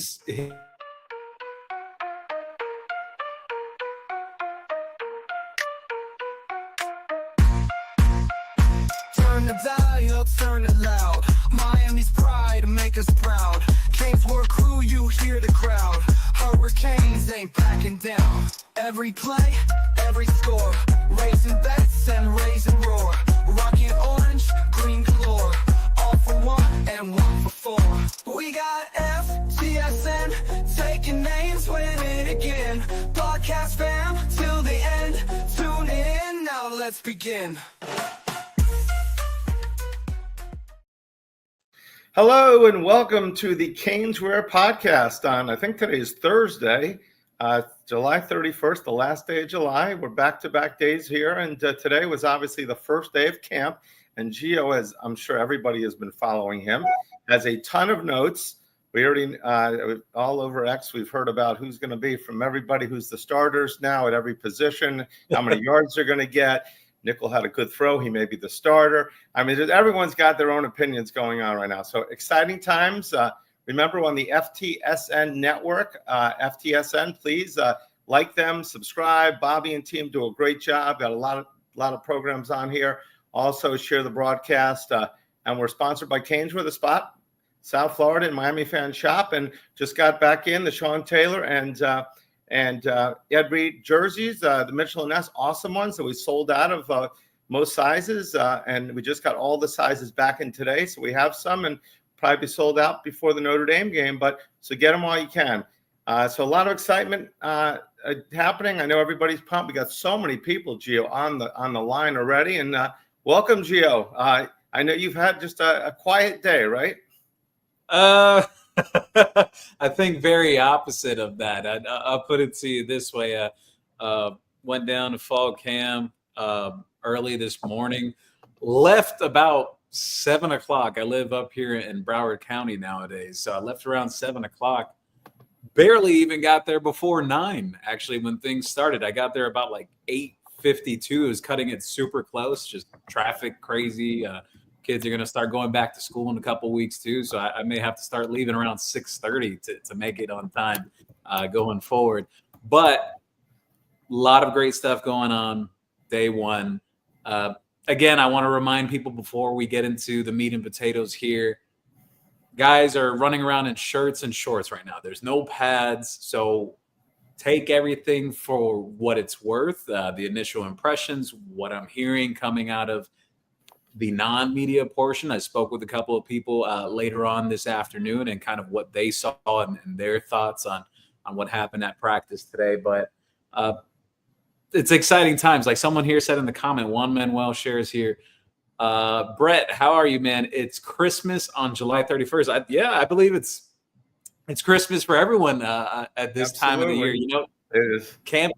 his Turn the volume up, turn it loud. Miami's pride, make us proud. CanesWear crew, you hear the crowd. Hurricanes ain't backing down. Every play, every score. Raising bets and raising roar. Rocking orange, green galore. All for one and one for four. We got FTSN, taking names, winning again. Podcast fam, till the end. Tune in, now let's begin. Hello and welcome to the CanesWear Podcast on, I think today is Thursday, July 31st, the last day of July. We're back-to-back days here, and today was obviously the first day of camp, and Gio, as I'm sure everybody has been following him, has a ton of notes. We already, all over X, we've heard about who's going to be from everybody, who's the starters now at every position, how many yards they're going to get. Nickel had a good throw. He may be the starter. I mean, everyone's got their own opinions going on right now. So exciting times. Remember on the FTSN network, FTSN, please like them, subscribe. Bobby and team do a great job. Got a lot of programs on here. Also share the broadcast. And we're sponsored by CanesWear, the spot, South Florida and Miami Fan Shop. And just got back in the Sean Taylor and Ed Reed jerseys, the Mitchell & Ness, awesome ones that we sold out of most sizes, and we just got all the sizes back in today, so we have some and probably be sold out before the Notre Dame game, but so get them while you can. So a lot of excitement happening. I know everybody's pumped. We got so many people, Gio, on the line already, and welcome, Gio. I know you've had just a quiet day, right? I think very opposite of that. I'll put it to you this way. Went down to fall camp early this morning, left about 7 o'clock. I live up here in Broward County nowadays. So I left around 7 o'clock, barely even got there before 9. Actually, when things started, I got there about like 8:52. It was cutting it super close, just traffic crazy. Kids are going to start going back to school in a couple weeks too, so I may have to start leaving around 6:30 to make it on time going forward. But a lot of great stuff going on day one. Again, I want to remind people before we get into the meat and potatoes here, guys are running around in shirts and shorts right now. There's no pads, so take everything for what it's worth. The initial impressions, what I'm hearing coming out of the non-media portion. I spoke with a couple of people later on this afternoon and kind of what they saw and their thoughts on what happened at practice today. But it's exciting times. Like someone here said in the comment, Juan Manuel shares here, Brett, how are you, man? It's Christmas on July 31st. I believe it's Christmas for everyone at this time of the year. You know, it is. Camp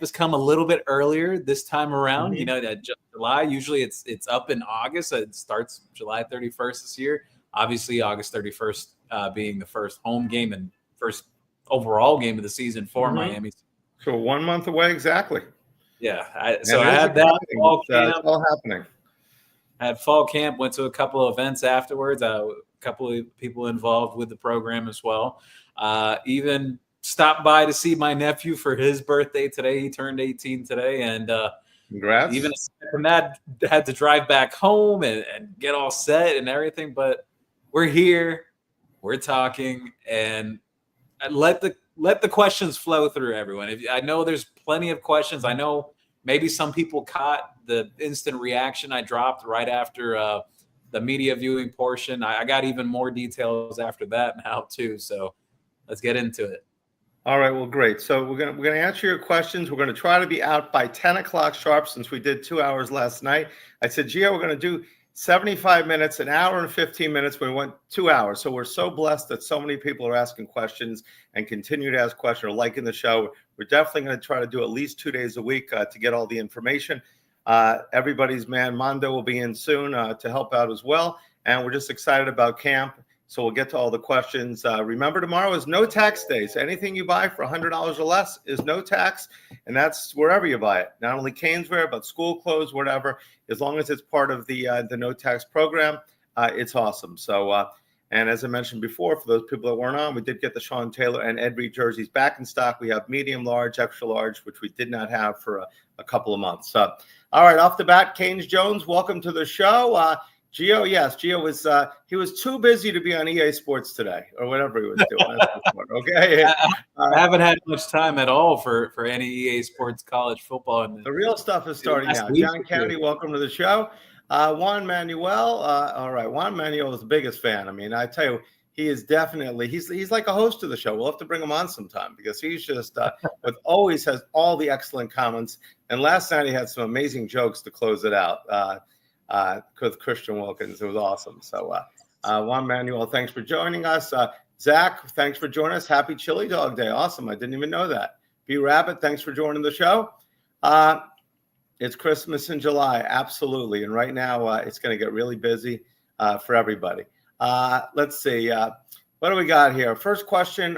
has come a little bit earlier this time around. Mm-hmm. You know, that July, usually it's up in August. It starts July 31st this year. Obviously, August 31st being the first home game and first overall game of the season for Miami. So 1 month away, exactly. Yeah. I had that fall camp. It's all happening. I had fall camp, went to a couple of events afterwards. A couple of people involved with the program as well. Even stopped by to see my nephew for his birthday today. He turned 18 today, and congrats. Even from that, had to drive back home and get all set and everything. But we're here, we're talking, and let the questions flow through, everyone. I know there's plenty of questions. I know maybe some people caught the instant reaction I dropped right after the media viewing portion. I got even more details after that now too. So let's get into it. All right, well, great. So we're gonna answer your questions. We're gonna try to be out by 10 o'clock sharp, since we did 2 hours last night. I said, Gio, we're gonna do 75 minutes, an hour and 15 minutes. We went 2 hours. So we're so blessed that so many people are asking questions and continue to ask questions or liking the show. We're definitely gonna try to do at least 2 days a week to get all the information. Everybody's man Mondo will be in soon to help out as well. And we're just excited about camp. So we'll get to all the questions. Remember, tomorrow is no tax day. So anything you buy for $100 or less is no tax. And that's wherever you buy it. Not only CanesWear, but school clothes, whatever. As long as it's part of the no tax program, it's awesome. So And as I mentioned before, for those people that weren't on, we did get the Sean Taylor and Ed Reed jerseys back in stock. We have medium, large, extra large, which we did not have for a couple of months. All right, off the bat, Canes Jones, welcome to the show. Gio, yes, Gio was he was too busy to be on EA Sports today or whatever he was doing. Okay, I haven't had much time at all for any EA Sports college football. And the real stuff is starting now. John Kennedy, welcome to the show. Juan Manuel, all right, Juan Manuel is the biggest fan. I mean, I tell you, he is definitely he's like a host of the show. We'll have to bring him on sometime because he's just always has all the excellent comments. And last night he had some amazing jokes to close it out. With Christian Wilkins. It was awesome. So Juan Manuel, thanks for joining us. Zach, thanks for joining us. Happy Chili Dog Day. Awesome. I didn't even know that. B Rabbit, thanks for joining the show. It's Christmas in July. Absolutely. And right now it's going to get really busy for everybody. Let's see. What do we got here? First question.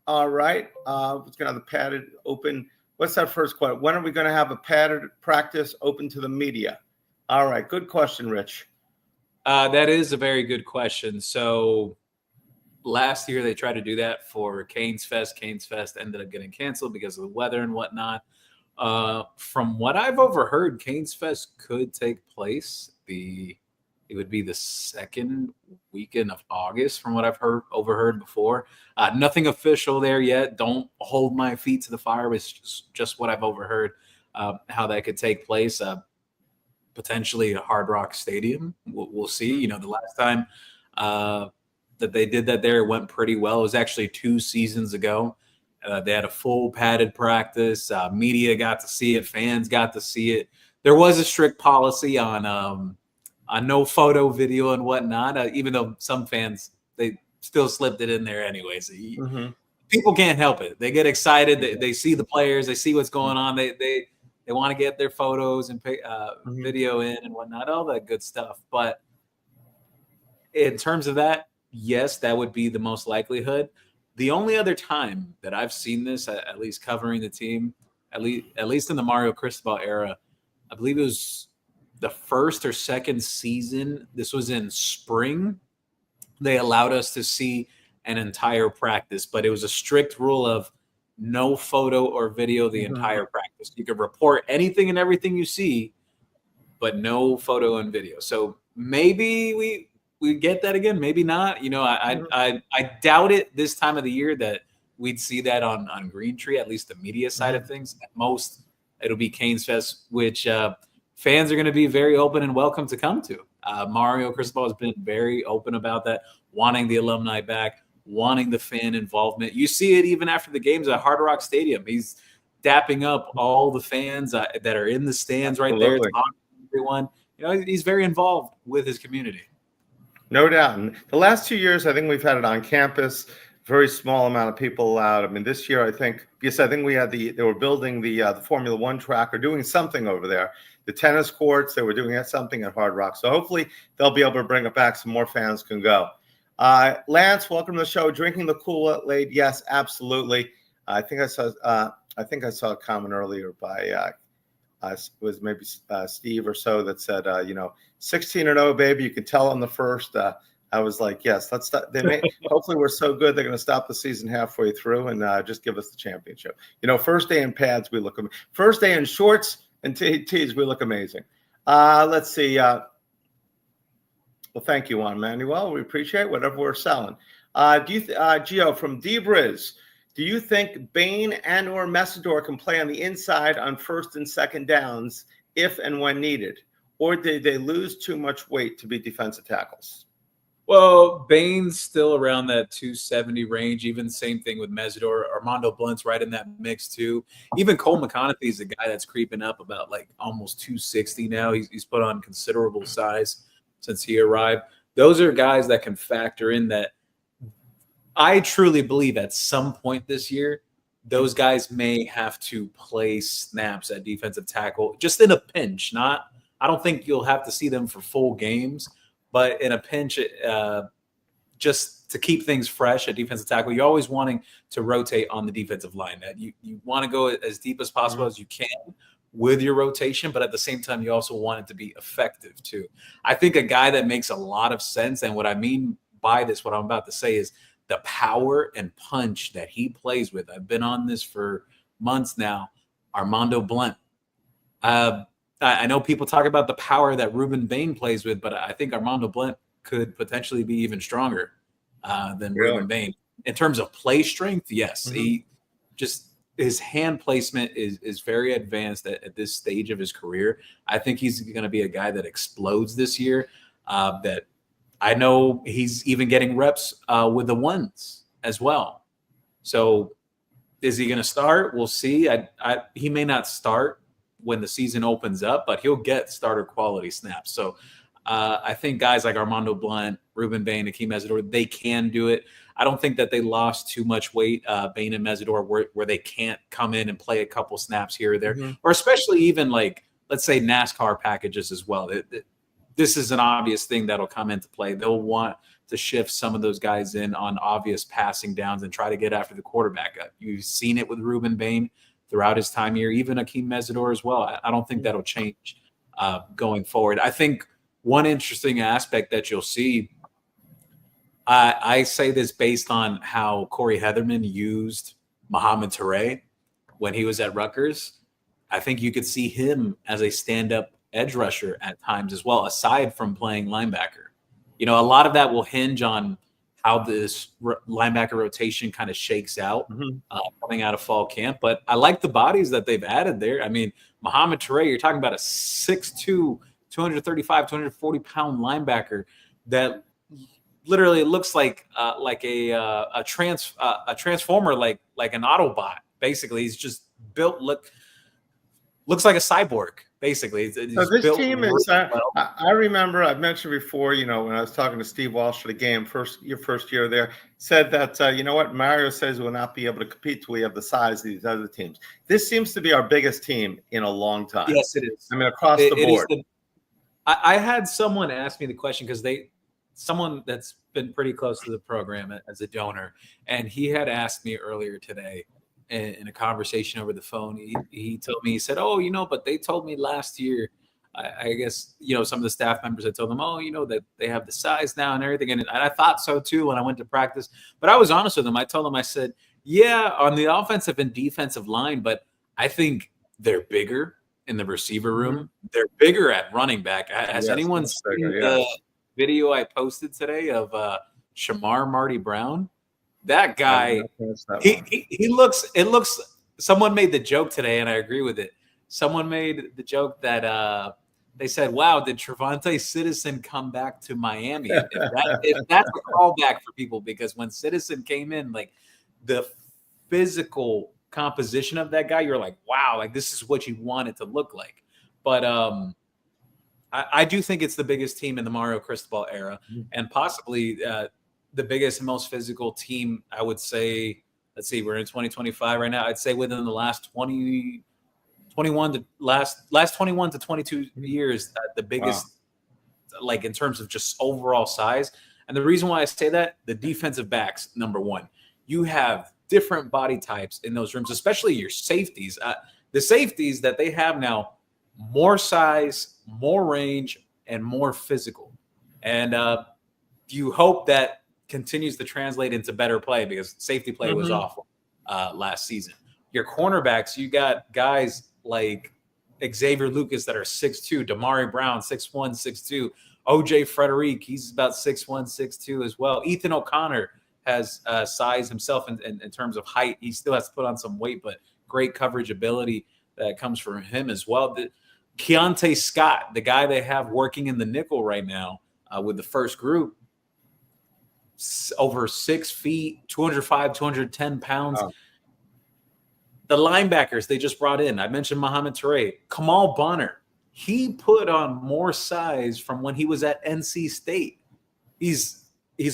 All right. It's going to have the padded open. What's that first question? When are we going to have a padded practice open to the media? All right. Good question, Rich. That is a very good question. So last year they tried to do that for Canes Fest. Canes Fest ended up getting canceled because of the weather and whatnot. From what I've overheard, Canes Fest could take place. It would be the second weekend of August, from what I've overheard before. Nothing official there yet. Don't hold my feet to the fire. It's just what I've overheard, how that could take place. Potentially a Hard Rock Stadium. We'll see. You know, the last time that they did that there, it went pretty well. It was actually 2 seasons ago. They had a full padded practice. Media got to see it. Fans got to see it. There was a strict policy on no photo, video, and whatnot. Even though some fans, they still slipped it in there anyway. So people can't help it. They get excited. They see the players. They see what's going on. They want to get their photos and video in and whatnot, all that good stuff. But in terms of that, yes, that would be the most likelihood. The only other time that I've seen this, at least covering the team, at least in the Mario Cristobal era, I believe it was the first or second season. This was in spring. They allowed us to see an entire practice, but it was a strict rule of no photo or video the entire practice. You can report anything and everything you see, but no photo and video. So maybe we get that again, maybe not. You know, I doubt it this time of the year that we'd see that on Green Tree, at least the media side of things. At most, it'll be Canes Fest, which fans are going to be very open and welcome to come to. Mario Cristobal has been very open about that, wanting the alumni back, wanting the fan involvement. You see it even after the games at Hard Rock Stadium. He's dapping up all the fans that are in the stands right there, talking to everyone. You know, he's very involved with his community. No doubt. And the last 2 years, I think we've had it on campus. Very small amount of people allowed. I mean, this year, I think we had they were building the Formula One track or doing something over there. The tennis courts, they were doing something at Hard Rock. So hopefully they'll be able to bring it back so more fans can go. Lance, welcome to the show. Drinking the Kool-Aid, yes, absolutely. I think I saw a comment earlier by was maybe Steve or so that said, 16-0, baby. You can tell on the first. I was like, yes, let's stop. Hopefully we're so good they're going to stop the season halfway through and just give us the championship. First day in pads, we look. First day in shorts and tees, we look amazing. Let's see. Well, thank you, Juan Manuel. We appreciate whatever we're selling. Gio from Debriz, do you think Bain and or Messidor can play on the inside on first and second downs if and when needed? Or did they lose too much weight to be defensive tackles? Well, Bain's still around that 270 range. Even same thing with Messidor. Armando Blunt's right in that mix too. Even Cole McConaughey is a guy that's creeping up about like almost 260 now. He's put on considerable size since he arrived. Those are guys that can factor in that. I truly believe at some point this year, those guys may have to play snaps at defensive tackle just in a pinch. I don't think you'll have to see them for full games, but in a pinch, just to keep things fresh at defensive tackle, you're always wanting to rotate on the defensive line. That you want to go as deep as possible as you can with your rotation, but at the same time, you also want it to be effective too. I think a guy that makes a lot of sense, and what I mean buy this, what I'm about to say is the power and punch that he plays with. I've been on this for months now. Armando Blunt. I know people talk about the power that Ruben Bain plays with, but I think Armando Blunt could potentially be even stronger than Ruben Bain. In terms of play strength, yes. He just his hand placement is very advanced at this stage of his career. I think he's going to be a guy that explodes this year. That I know he's even getting reps with the ones as well. So is he going to start? We'll see. He may not start when the season opens up, but he'll get starter quality snaps. So I think guys like Armando Blunt, Ruben Bain, Akeem Mesidor, they can do it. I don't think that they lost too much weight, Bain and Mesidor, where they can't come in and play a couple snaps here or there, or especially even like, let's say NASCAR packages as well. This is an obvious thing that'll come into play. They'll want to shift some of those guys in on obvious passing downs and try to get after the quarterback. You've seen it with Ruben Bain throughout his time here, even Akeem Mesidor as well. I don't think that'll change going forward. I think one interesting aspect that you'll see, I say this based on how Corey Heatherman used Mohamed Touré when he was at Rutgers. I think you could see him as a stand-up edge rusher at times as well, aside from playing linebacker. A lot of that will hinge on how this linebacker rotation kind of shakes out coming out of fall camp. But I like the bodies that they've added there. I mean, Mohamed Touré, you're talking about a 6'2", 235, 240-pound linebacker that literally looks like a transformer, like an Autobot. Basically, he's just built looks like a cyborg. Basically, so this team is. I remember I've mentioned before. When I was talking to Steve Walsh for the game, your first year there, said that what Mario says will not be able to compete till we have the size of these other teams. This seems to be our biggest team in a long time. Yes, it is. I mean, across the board. I had someone ask me the question because someone that's been pretty close to the program as a donor, and he had asked me earlier today in a conversation over the phone. He told me, he said, but they told me last year, I guess, some of the staff members had told them, that they have the size now and everything. And I thought so too when I went to practice, but I was honest with them. I told them, I said, yeah, on the offensive and defensive line, but I think they're bigger in the receiver room. They're bigger at running back. Has anyone seen the video I posted today of Shamar Marty Brown? That guy, he looks, someone made the joke today, and I agree with it. Someone made the joke that they said, wow, did Trevante Citizen come back to Miami? If that's a callback for people, because when Citizen came in, like the physical composition of that guy, you're like, wow, like this is what you want it to look like. But I do think it's the biggest team in the Mario Cristobal era, and possibly the biggest and most physical team, I would say. Let's see, we're in 2025 right now. I'd say within the last 21 to 22 years, the biggest, like in terms of just overall size. And the reason why I say that, the defensive backs, number one, you have different body types in those rooms, especially your safeties. The safeties that they have now, more size, more range, and more physical. And you hope that continues to translate into better play, because safety play was awful last season. Your cornerbacks, you got guys like Xavier Lucas that are 6'2", Damari Brown 6'1", 6'2", OJ Frederic, he's about 6'1", 6'2" as well. Ethan O'Connor has size himself in terms of height. He still has to put on some weight, but great coverage ability that comes from him as well. Keontae Scott, the guy they have working in the nickel right now with the first group, over 6 feet, 205, 210 pounds. Wow. The linebackers they just brought in, I mentioned Mohamed Touré, Kamal Bonner. He put on more size from when he was at NC State. He's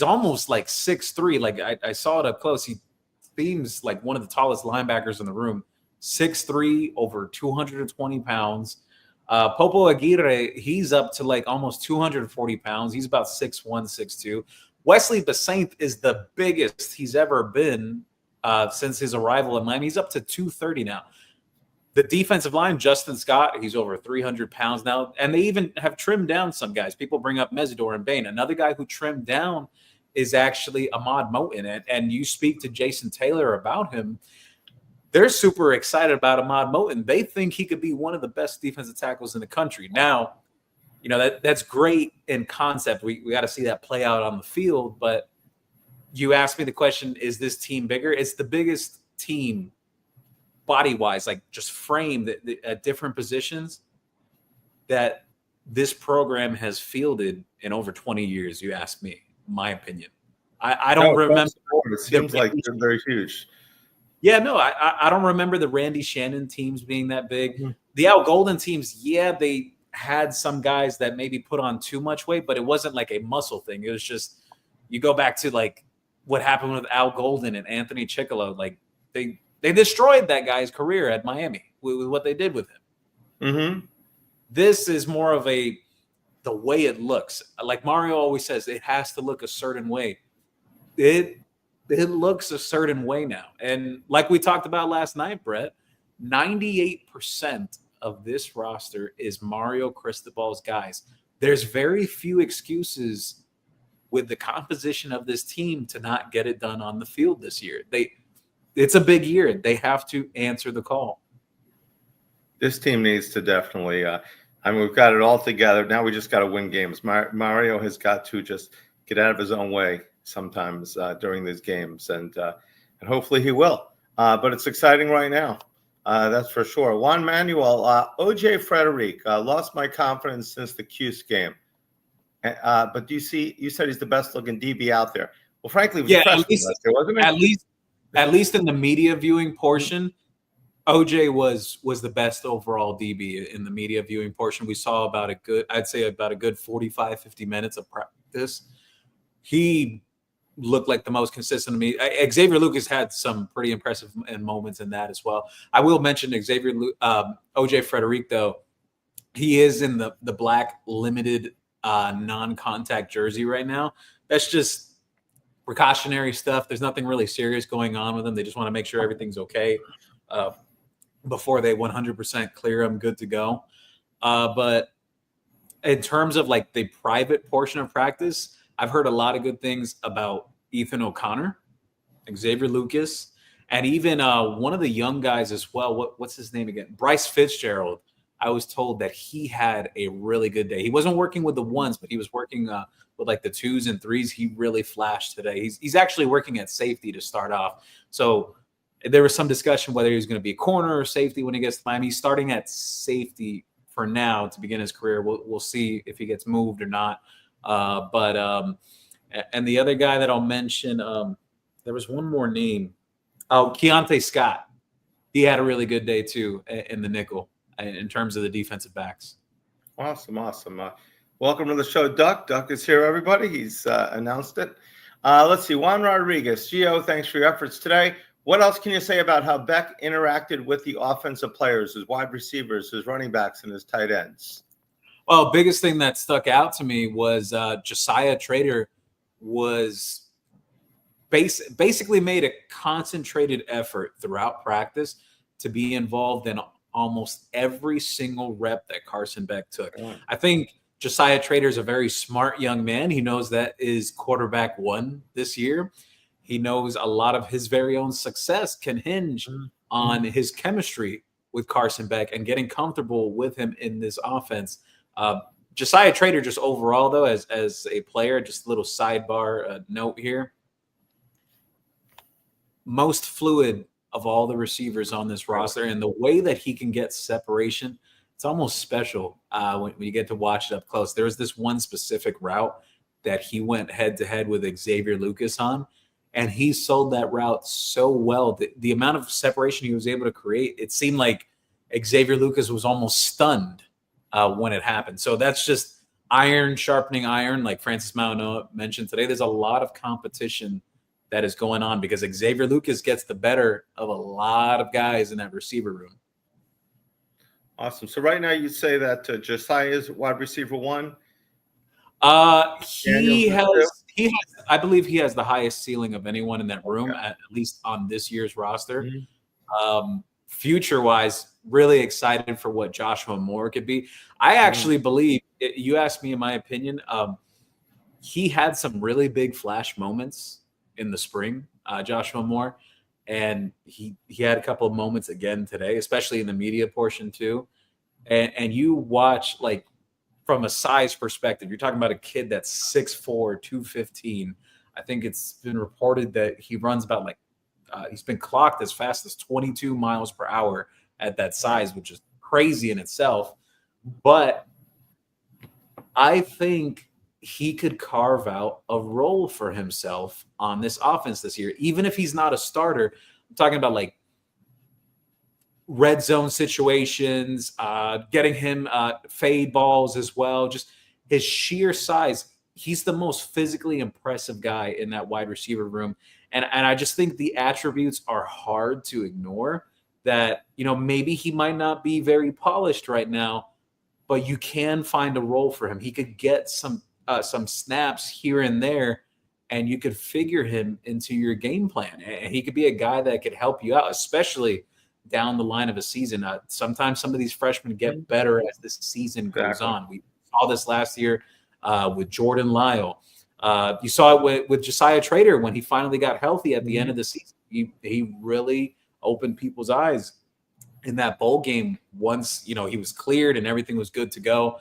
almost like 6'3". Like I saw it up close. He seems like one of the tallest linebackers in the room. 6'3", over 220 pounds. Popo Aguirre, he's up to like almost 240 pounds. He's about 6'1", 6'2". Wesley Basaint is the biggest he's ever been since his arrival in Miami. He's up to 230 now. The defensive line, Justin Scott, he's over 300 pounds now. And they even have trimmed down some guys. People bring up Mesidor and Bain. Another guy who trimmed down is actually Ahmad Moten. And you speak to Jason Taylor about him, they're super excited about Ahmad Moten. They think he could be one of the best defensive tackles in the country. Now, that's great in concept. We got to see that play out on the field. But you asked me the question, is this team bigger? It's the biggest team body-wise, like just framed at different positions that this program has fielded in over 20 years, you asked me, my opinion. I don't remember. It seems like they're very huge. Yeah, no, I don't remember the Randy Shannon teams being that big. Mm-hmm. The Al Golden teams, yeah, they had some guys that maybe put on too much weight, but it wasn't like a muscle thing. It was just, you go back to like what happened with Al Golden and Anthony Chickolo. Like they destroyed that guy's career at Miami with what they did with him. Mm-hmm. This is more of the way it looks. Like Mario always says, it has to look a certain way. It looks a certain way now. And like we talked about last night, Brett, 98% of this roster is Mario Cristobal's guys. There's very few excuses with the composition of this team to not get it done on the field this year. It's a big year. They have to answer the call. This team needs to definitely we've got it all together. Now we just got to win games. Mario has got to just get out of his own way sometimes during these games, and hopefully he will. But it's exciting right now. That's for sure. Juan Manuel, OJ Frederic, lost my confidence since the Cuse game. But you said he's the best looking DB out there. Well, frankly, it was at least, last year, wasn't it? At least in the media viewing portion, OJ was the best overall DB in the media viewing portion. We saw about a good 45, 50 minutes of practice. He looked like the most consistent to me. Xavier Lucas had some pretty impressive moments in that as well. I will mention OJ Frederic, though. He is in the black limited non-contact jersey right now. That's just precautionary stuff. There's nothing really serious going on with him. They just want to make sure everything's okay before they 100% clear him good to go. But in terms of like the private portion of practice, I've heard a lot of good things about Ethan O'Connor, Xavier Lucas, and even one of the young guys as well. What's his name again? Bryce Fitzgerald. I was told that he had a really good day. He wasn't working with the ones, but he was working with like the twos and threes. He really flashed today. He's actually working at safety to start off. So there was some discussion whether he was going to be a corner or safety when he gets to Miami. He's starting at safety for now to begin his career. We'll see if he gets moved or not. And the other guy that I'll mention, there was one more name. Oh, Keontae Scott. He had a really good day too in the nickel in terms of the defensive backs. Awesome. Welcome to the show, Duck. Duck is here, everybody. He's announced it. Let's see. Juan Rodriguez. Gio, thanks for your efforts today. What else can you say about how Beck interacted with the offensive players, his wide receivers, his running backs, and his tight ends? Well, biggest thing that stuck out to me was Josiah Trader was basically made a concentrated effort throughout practice to be involved in almost every single rep that Carson Beck took. Yeah. I think Josiah Trader is a very smart young man. He knows that is quarterback one this year. He knows a lot of his very own success can hinge on his chemistry with Carson Beck and getting comfortable with him in this offense. Josiah Trader, just overall, though, as a player, just a little sidebar note here. Most fluid of all the receivers on this roster, and the way that he can get separation, it's almost special when you get to watch it up close. There was this one specific route that he went head-to-head with Xavier Lucas on, and he sold that route so well. The amount of separation he was able to create, it seemed like Xavier Lucas was almost stunned when it happened. So that's just iron sharpening iron, like Francis Mauigoa mentioned today. There's a lot of competition that is going on because Xavier Lucas gets the better of a lot of guys in that receiver room. Awesome. So right now you say that Josiah is wide receiver one? He has, I believe he has the highest ceiling of anyone in that room, at least on this year's roster. Mm-hmm. Future-wise, really excited for what Joshua Moore could be. I actually believe, you asked me in my opinion, he had some really big flash moments in the spring, Joshua Moore, and he had a couple of moments again today, especially in the media portion too. And you watch, like, from a size perspective, you're talking about a kid that's 6'4", 215. I think it's been reported that he runs about he's been clocked as fast as 22 miles per hour at that size, which is crazy in itself. But I think he could carve out a role for himself on this offense this year, even if he's not a starter. I'm talking about like red zone situations, getting him fade balls as well. Just his sheer size. He's the most physically impressive guy in that wide receiver room. And I just think the attributes are hard to ignore, that, maybe he might not be very polished right now, but you can find a role for him. He could get some snaps here and there, and you could figure him into your game plan. And he could be a guy that could help you out, especially down the line of a season. Sometimes some of these freshmen get better as this season goes on. We saw this last year with Jordan Lyle. You saw it with Josiah Trader when he finally got healthy at the end of the season. He really opened people's eyes in that bowl game once, he was cleared and everything was good to go.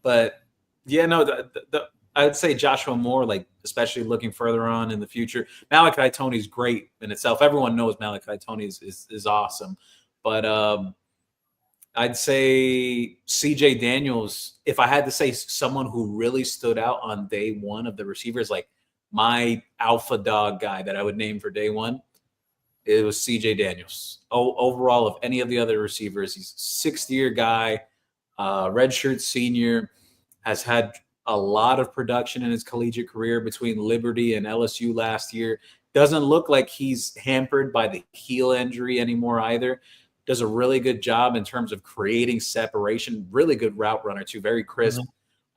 But yeah, no, I'd say Joshua Moore, like, especially looking further on in the future. Malachi Tony's great in itself. Everyone knows Malachi Tony is awesome. But I'd say CJ Daniels, if I had to say someone who really stood out on day one of the receivers, like my alpha dog guy that I would name for day one, it was CJ Daniels. Overall, of any of the other receivers, he's a sixth-year guy, redshirt senior, has had a lot of production in his collegiate career between Liberty and LSU last year. Doesn't look like he's hampered by the heel injury anymore either. Does a really good job in terms of creating separation. Really good route runner too, very crisp.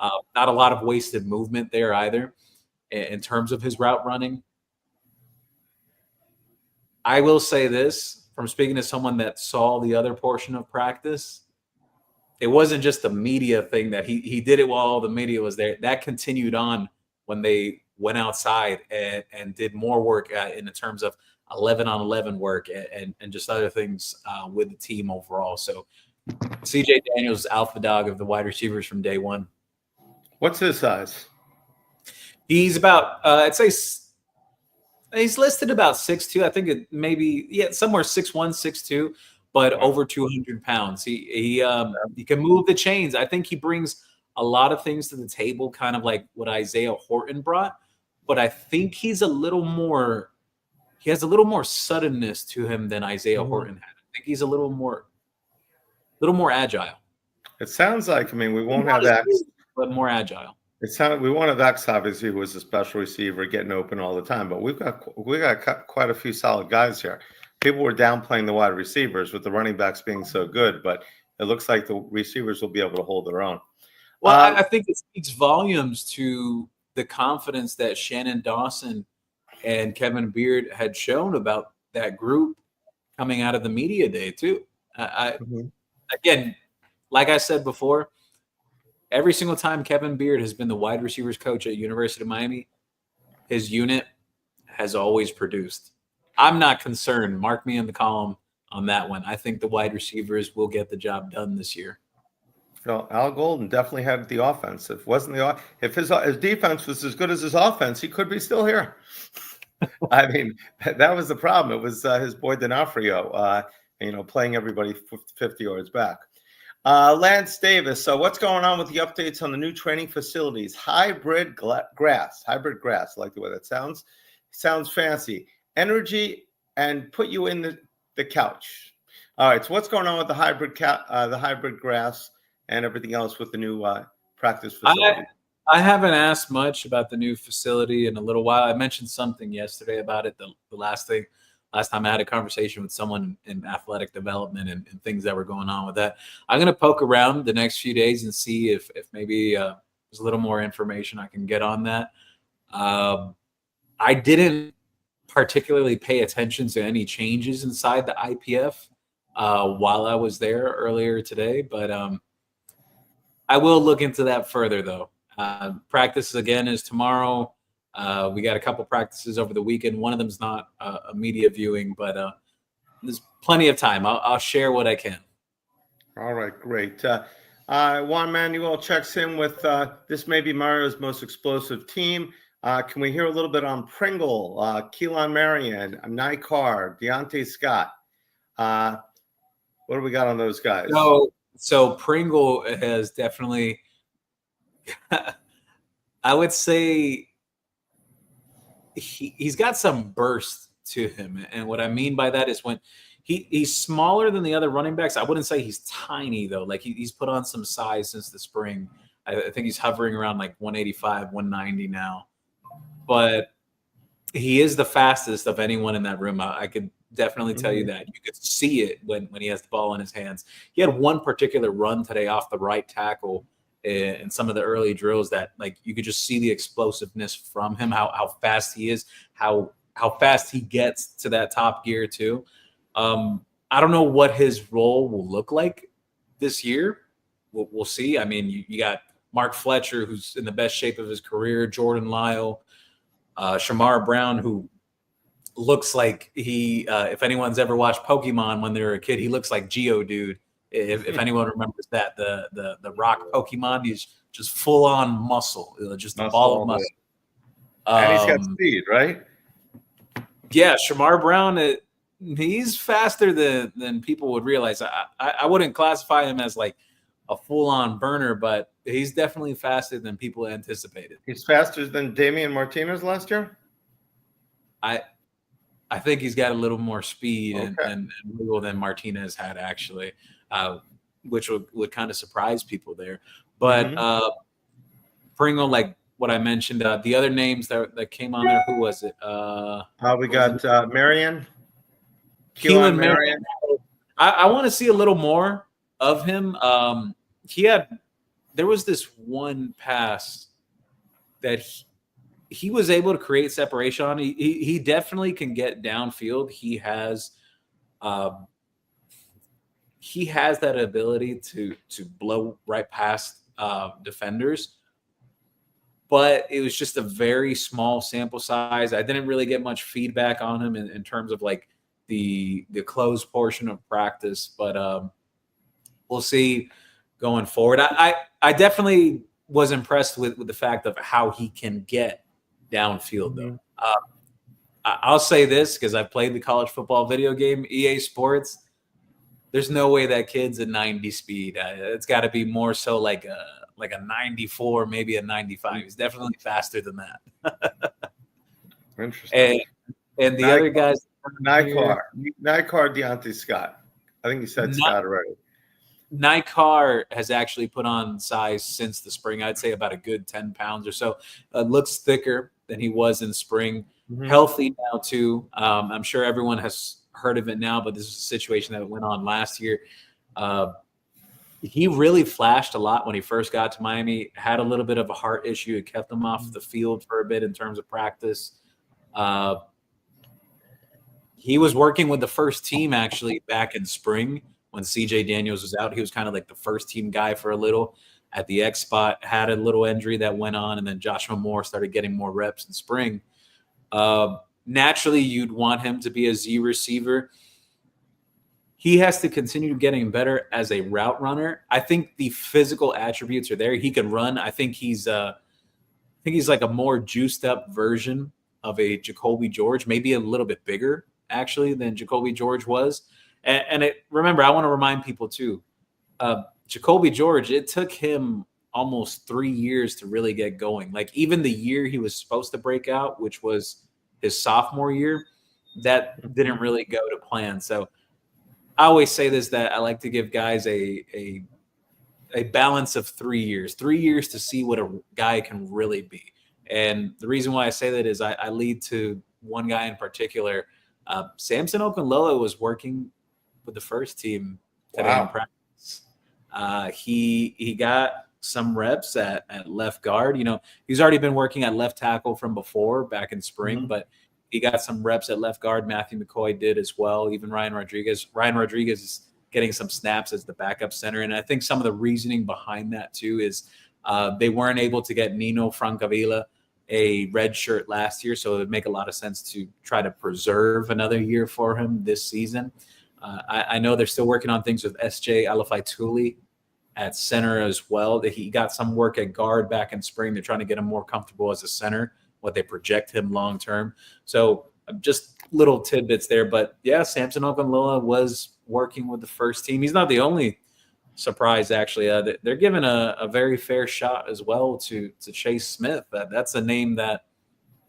Not a lot of wasted movement there either in terms of his route running. I will say this, from speaking to someone that saw the other portion of practice, it wasn't just the media thing that he did it while all the media was there. That continued on when they went outside and did more work in terms of 11-on-11 work and just other things with the team overall. So CJ Daniels, alpha dog of the wide receivers from day one. What's his size? He's about, I'd say he's listed about 6'2". I think it maybe, somewhere 6'1", 6'2", but over 200 pounds. He can move the chains. I think he brings a lot of things to the table, kind of like what Isaiah Horton brought. But I think he has a little more suddenness to him than Isaiah Horton had. I think he's a little more agile. It sounds like, we won't have X, but more agile. We won't have X, obviously, who was a special receiver getting open all the time, but we've got quite a few solid guys here. People were downplaying the wide receivers with the running backs being so good, but it looks like the receivers will be able to hold their own. Well, I think it speaks volumes to the confidence that Shannon Dawson and Kevin Beard had shown about that group coming out of the media day too. Again, like I said before, every single time Kevin Beard has been the wide receivers coach at University of Miami, his unit has always produced. I'm not concerned. Mark me in the column on that one. I think the wide receivers will get the job done this year. Well, Al Golden definitely had the offense. If his defense was as good as his offense, he could be still here. That was the problem. It was his boy D'Onofrio, playing everybody 50 yards back. Lance Davis. So what's going on with the updates on the new training facilities? Hybrid grass. I like the way that sounds. Sounds fancy. Energy and put you in the couch. All right. So what's going on with the hybrid grass and everything else with the new practice facility? I haven't asked much about the new facility in a little while. I mentioned something yesterday about it. The last time I had a conversation with someone in athletic development and things that were going on with that. I'm going to poke around the next few days and see if maybe there's a little more information I can get on that. I didn't particularly pay attention to any changes inside the IPF while I was there earlier today, but I will look into that further though. Practice again is tomorrow. We got a couple practices over the weekend. One of them's not a media viewing, but there's plenty of time. I'll share what I can. All right, great. Juan Manuel checks in with this may be Mario's most explosive team. Can we hear a little bit on Pringle, Keelan Marion, Nikar, Deontay Scott? What do we got on those guys? So Pringle has definitely, I would say, he's got some burst to him. And what I mean by that is when he's smaller than the other running backs. I wouldn't say he's tiny, though. Like he's put on some size since the spring. I think he's hovering around like 185, 190 now. But he is the fastest of anyone in that room. I could definitely tell you that. You could see it when he has the ball in his hands. He had one particular run today off the right tackle in some of the early drills that, like, you could just see the explosiveness from him, how fast he is, how fast he gets to that top gear too. I don't know what his role will look like this year. We'll see. I mean, you got Mark Fletcher, who's in the best shape of his career, Jordan Lyle, Shamar Brown, who looks like if anyone's ever watched Pokemon when they were a kid, he looks like Geodude. If anyone remembers that, the rock Pokemon, he's just full on muscle, just a ball of muscle. And he's got speed, right? Yeah, Shamar Brown, he's faster than people would realize. I wouldn't classify him as like a full-on burner, but he's definitely faster than people anticipated. He's faster than Damian Martinez last year? I think he's got a little more speed and wiggle than Martinez had, actually, which would kind of surprise people there. But Pringle, like what I mentioned, the other names that came on there, who was it? We got Marion. Keelan Marion. I want to see a little more of him. There was this one pass that he was able to create separation on. He definitely can get downfield. He has that ability to blow right past defenders. But it was just a very small sample size. I didn't really get much feedback on him in terms of like the closed portion of practice. But we'll see going forward. I definitely was impressed with the fact of how he can get downfield, though. I'll say this because I've played the college football video game, EA Sports. There's no way that kid's a 90 speed. It's got to be more so like a 94, maybe a 95. He's definitely faster than that. Interesting. And the other guys, Nikar, Deontay Scott. I think you said Scott already. Nikar has actually put on size since the spring. I'd say about a good 10 pounds or so. Looks thicker than he was in spring. Healthy now too. I'm sure everyone has heard of it now, but this is a situation that went on last year. He really flashed a lot when he first got to Miami. Had a little bit of a heart issue. It kept him off the field for a bit in terms of practice. He was working with the first team actually back in spring when CJ Daniels was out. He was kind of like the first team guy for a little at the X spot, had a little injury that went on, and then Joshua Moore started getting more reps in spring. Naturally, you'd want him to be a Z receiver. He has to continue getting better as a route runner. I think the physical attributes are there. He can run. I think he's like a more juiced up version of a Jacoby George, maybe a little bit bigger actually than Jacoby George was. And remember, I want to remind people too, Jacoby George, it took him almost 3 years to really get going. Like even the year he was supposed to break out, which was his sophomore year, that didn't really go to plan. So I always say this, that I like to give guys a balance of 3 years, 3 years to see what a guy can really be. And the reason why I say that is I lead to one guy in particular. Samson Okunlola was working with the first team today in practice. He got some reps at left guard. You know, he's already been working at left tackle from before back in spring, but he got some reps at left guard. Matthew McCoy did as well. Even Ryan Rodriguez. Ryan Rodriguez is getting some snaps as the backup center. And I think some of the reasoning behind that too is They weren't able to get Nino Francavilla a red shirt last year, so it would make a lot of sense to try to preserve another year for him this season. I know they're still working on things with SJ Alafaituli at center as well. That he got some work at guard back in spring. They're trying to get him more comfortable as a center, what they project him long term. So just little tidbits there. But yeah, Samson Okunlola was working with the first team. He's not the only surprise, actually. They're giving a very fair shot as well to Chase Smith. That's a name that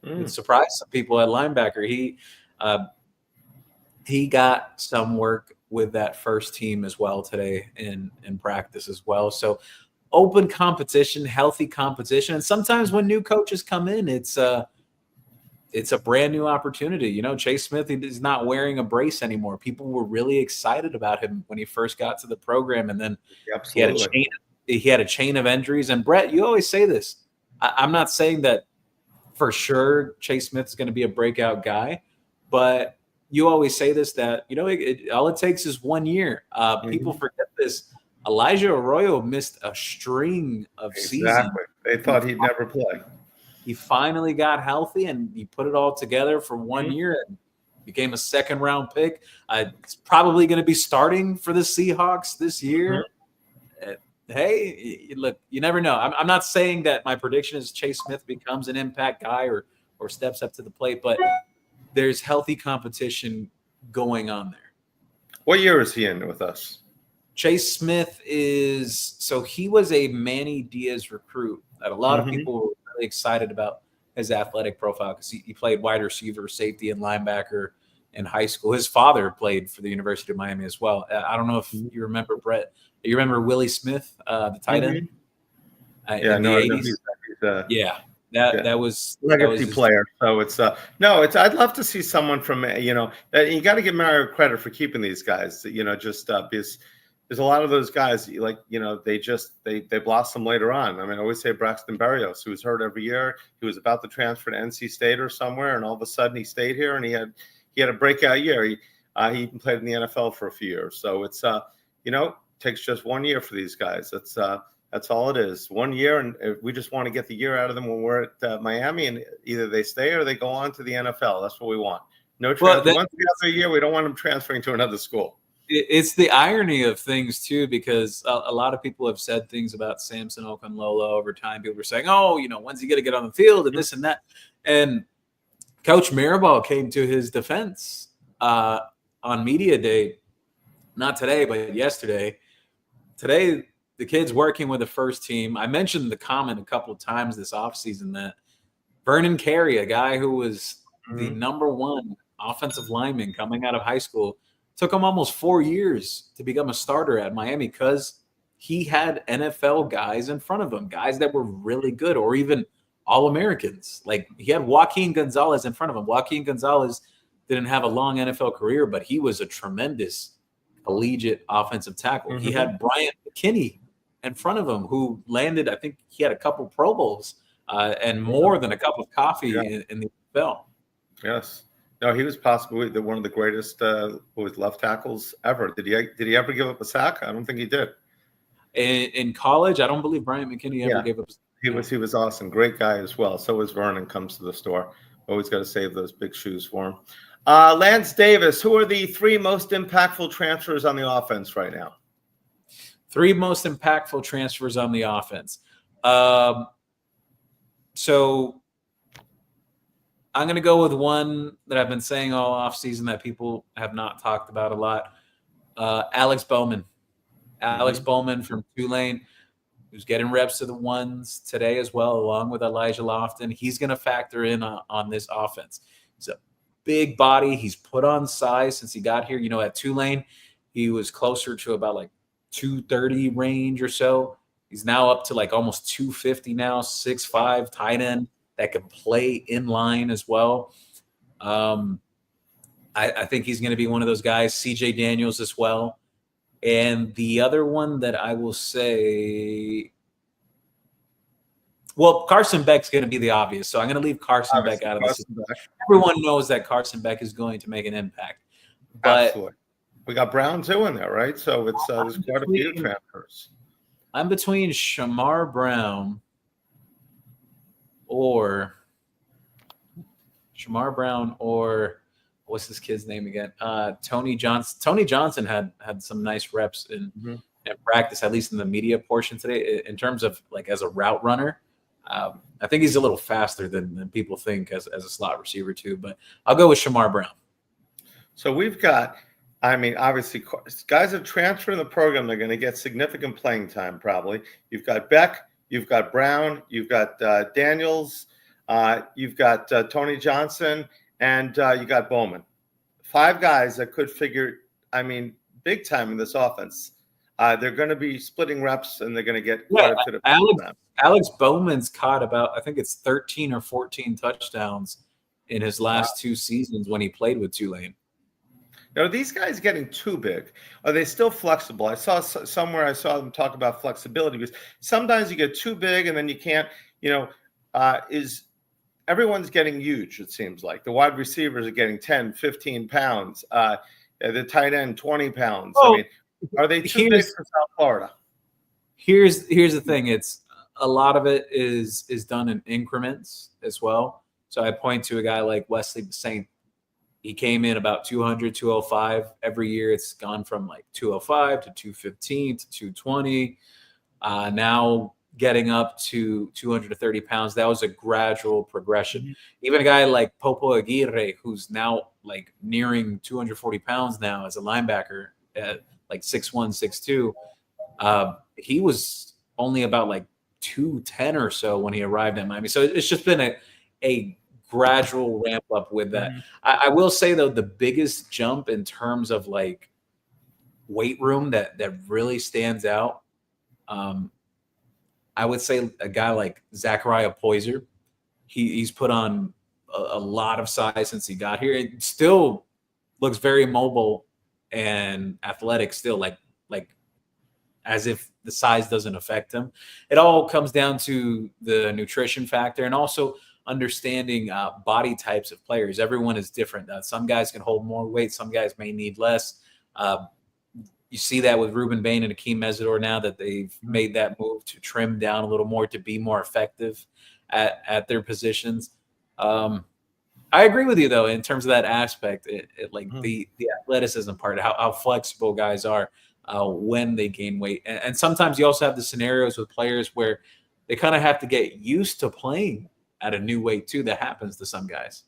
would surprise some people at linebacker. He got some work with that first team as well today in practice as well. So open competition, healthy competition. And sometimes when new coaches come in, it's a brand new opportunity. You know, Chase Smith is not wearing a brace anymore. People were really excited about him when he first got to the program. And then he had a chain of injuries. And Brett, you always say this. I'm not saying that for sure Chase Smith is going to be a breakout guy, but you always say this, that, you know, all it takes is 1 year. People forget this. Elijah Arroyo missed a string of seasons. They thought he'd never play. He finally got healthy, and he put it all together for 1 year and became a second-round pick. It's probably going to be starting for the Seahawks this year. Hey, look, you never know. I'm not saying that my prediction is Chase Smith becomes an impact guy or steps up to the plate, but there's healthy competition going on there. What year is he in with us? Chase Smith he was a Manny Diaz recruit that a lot of people were really excited about his athletic profile because he played wide receiver, safety, and linebacker in high school. His father played for the University of Miami as well. I don't know if you remember, Brett. You remember Willie Smith, the tight end? In the 80s? That was legacy player. So it's I'd love to see someone from, you got to give Mario credit for keeping these guys, because there's a lot of those guys, they blossom later on. I mean, I always say Braxton Berrios, who was hurt every year. He was about to transfer to NC State or somewhere, and all of a sudden he stayed here, and he had a breakout year. He even played in the NFL for a few years. So it's takes just 1 year for these guys. That's all it is. 1 year, and we just want to get the year out of them when we're at Miami, and either they stay or they go on to the NFL. That's what we want. No transfer. Once we have a year, we don't want them transferring to another school. It's the irony of things, too, because a lot of people have said things about Samson Okunlola over time. People were saying, when's he going to get on the field and this and that. And Coach Mirabal came to his defense on media day, not today, but yesterday. Today, the kid's working with the first team. I mentioned the comment a couple of times this offseason that Vernon Carey, a guy who was the number one offensive lineman coming out of high school, took him almost 4 years to become a starter at Miami because he had NFL guys in front of him, guys that were really good or even All-Americans. Like, he had Joaquin Gonzalez in front of him. Joaquin Gonzalez didn't have a long NFL career, but he was a tremendous collegiate offensive tackle. He had Bryant McKinney in front of him, who landed, I think he had a couple Pro Bowls and more than a cup of coffee in the NFL. Yes. No, he was possibly one of the greatest left tackles ever. Did he ever give up a sack? I don't think he did. In college, I don't believe Bryant McKinney ever gave up a sack. He was awesome. Great guy as well. So was Vernon, comes to the store. Always got to save those big shoes for him. Lance Davis, who are the three most impactful transfers on the offense right now? Three most impactful transfers on the offense. So I'm going to go with one that I've been saying all offseason that people have not talked about a lot. Alex Bowman. Alex Bowman from Tulane, who's getting reps to the ones today as well, along with Elijah Lofton. He's going to factor in on this offense. He's a big body. He's put on size since he got here. At Tulane, he was closer to about like 230 range or so. He's now up to like almost 250 now, 6'5", tight end that can play in line as well. I think he's going to be one of those guys. CJ Daniels as well. And the other one that I will say, well, Carson Beck's going to be the obvious. So I'm going to leave Carson Beck out of this. Everyone knows that Carson Beck is going to make an impact. But absolutely. We got Brown too in there, right? So it's there's quite a few transfers. I'm between Shamar Brown or what's this kid's name again? Tony Johnson. Tony Johnson had some nice reps in practice, at least in the media portion today. In terms of like as a route runner, I think he's a little faster than people think as a slot receiver too. But I'll go with Shamar Brown. So we've got, I mean, obviously, guys that transfer in the program, they're going to get significant playing time probably. You've got Beck, you've got Brown, you've got Daniels, you've got Tony Johnson, and you got Bowman. 5 guys that could figure, I mean, big time in this offense. They're going to be splitting reps, and they're going to get quite a bit of Alex Bowman's caught about, I think it's 13 or 14 touchdowns in his last 2 seasons when he played with Tulane. Are these guys getting too big? Are they still flexible? I saw somewhere I saw them talk about flexibility because sometimes you get too big and then you can't, everyone's getting huge, it seems like. The wide receivers are getting 10, 15 pounds. The tight end, 20 pounds. Well, I mean, are they too big for South Florida? Here's the thing. It's a lot of it is done in increments as well. So I point to a guy like Wesley Saint. He came in about 200, 205 every year. It's gone from like 205 to 215 to 220. Now getting up to 230 pounds. That was a gradual progression. Mm-hmm. Even a guy like Popo Aguirre, who's now like nearing 240 pounds now as a linebacker at like 6'1", 6'2". He was only about like 210 or so when he arrived at Miami. So it's just been a gradual ramp up with that. Mm-hmm. I will say though, the biggest jump in terms of like weight room that really stands out, I would say a guy like Zachariah Poyser. He's put on a lot of size since he got here. It still looks very mobile and athletic still, like as if the size doesn't affect him. It all comes down to the nutrition factor and also understanding body types of players. Everyone is different. Some guys can hold more weight. Some guys may need less. You see that with Ruben Bain and Akeem Mesidor now that they've made that move to trim down a little more to be more effective at their positions. I agree with you, though, in terms of that aspect, the athleticism part, how flexible guys are when they gain weight. And sometimes you also have the scenarios with players where they kind of have to get used to playing at a new weight, too. That happens to some guys.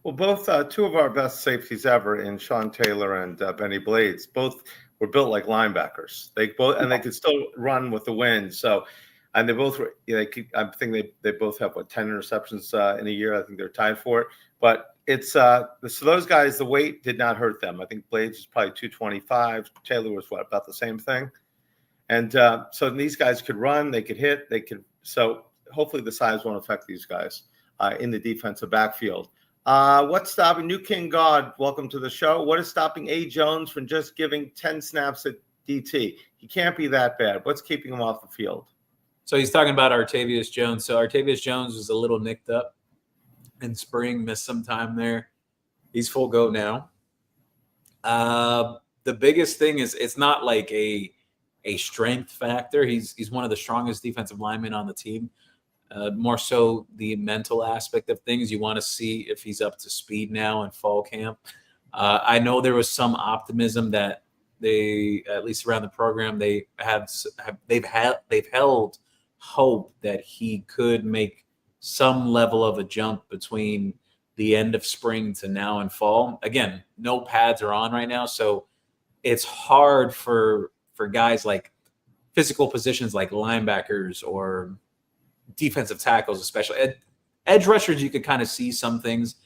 Well, both 2 of our best safeties ever in Sean Taylor and Benny Blades, both were built like linebackers. They could still run with the wind. So, and they both were. I think they both have 10 interceptions in a year. I think they're tied for it. But it's so those guys, the weight did not hurt them. I think Blades was probably 225. Taylor was about the same thing. And so these guys could run, they could hit, they could. So hopefully the size won't affect these guys in the defensive backfield. What's stopping New King God? Welcome to the show. What is stopping A. Jones from just giving 10 snaps at DT? He can't be that bad. What's keeping him off the field? So he's talking about Artavius Jones. So Artavius Jones was a little nicked up in spring, missed some time there. He's full go now. The biggest thing is it's not like a strength factor. He's one of the strongest defensive linemen on the team. More so the mental aspect of things. You want to see if he's up to speed now in fall camp. I know there was some optimism that they, at least around the program, they've held hope that he could make some level of a jump between the end of spring to now in fall. Again, no pads are on right now, so it's hard for guys like physical positions like linebackers or defensive tackles, especially edge rushers. You could kind of see some things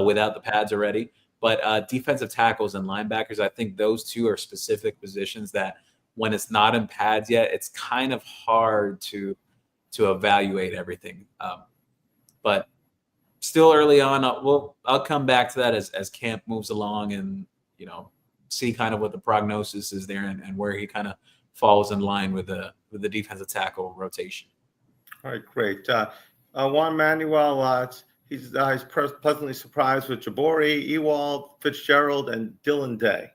without the pads already, but defensive tackles and linebackers, I think those 2 are specific positions that when it's not in pads yet, it's kind of hard to evaluate everything. But still early on, I'll come back to that as camp moves along and, see kind of what the prognosis is there and where he kind of falls in line with the defensive tackle rotation. All right, great. Juan Manuel, he's pleasantly surprised with Jabori, Ewald, Fitzgerald, and Dylan Day.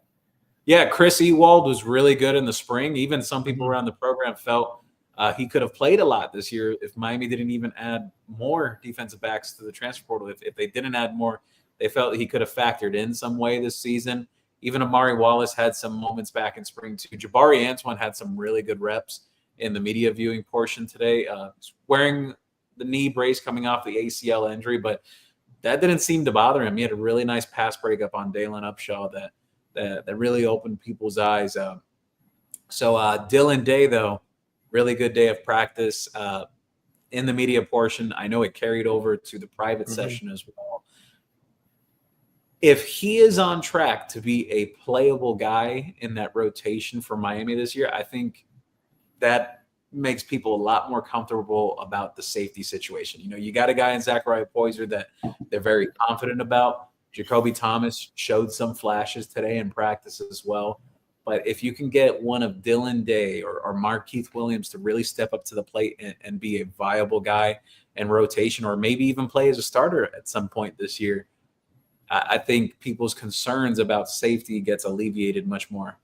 Yeah, Chris Ewald was really good in the spring. Even some people Mhm. around the program felt he could have played a lot this year if Miami didn't even add more defensive backs to the transfer portal. If they didn't add more, they felt he could have factored in some way this season. Even Amari Wallace had some moments back in spring too. Jabari Antoine had some really good reps in the media viewing portion today, wearing the knee brace coming off the ACL injury, but that didn't seem to bother him. He had a really nice pass breakup on Dalen Upshaw that really opened people's eyes. So Dylan Day, though, really good day of practice in the media portion. I know it carried over to the private session as well. If he is on track to be a playable guy in that rotation for Miami this year, I think that makes people a lot more comfortable about the safety situation. You know, you got a guy in Zachariah Poyser that they're very confident about. Jacoby Thomas showed some flashes today in practice as well. But if you can get one of Dylan Day or Markeith Williams to really step up to the plate and be a viable guy in rotation, or maybe even play as a starter at some point this year, I think people's concerns about safety gets alleviated much more.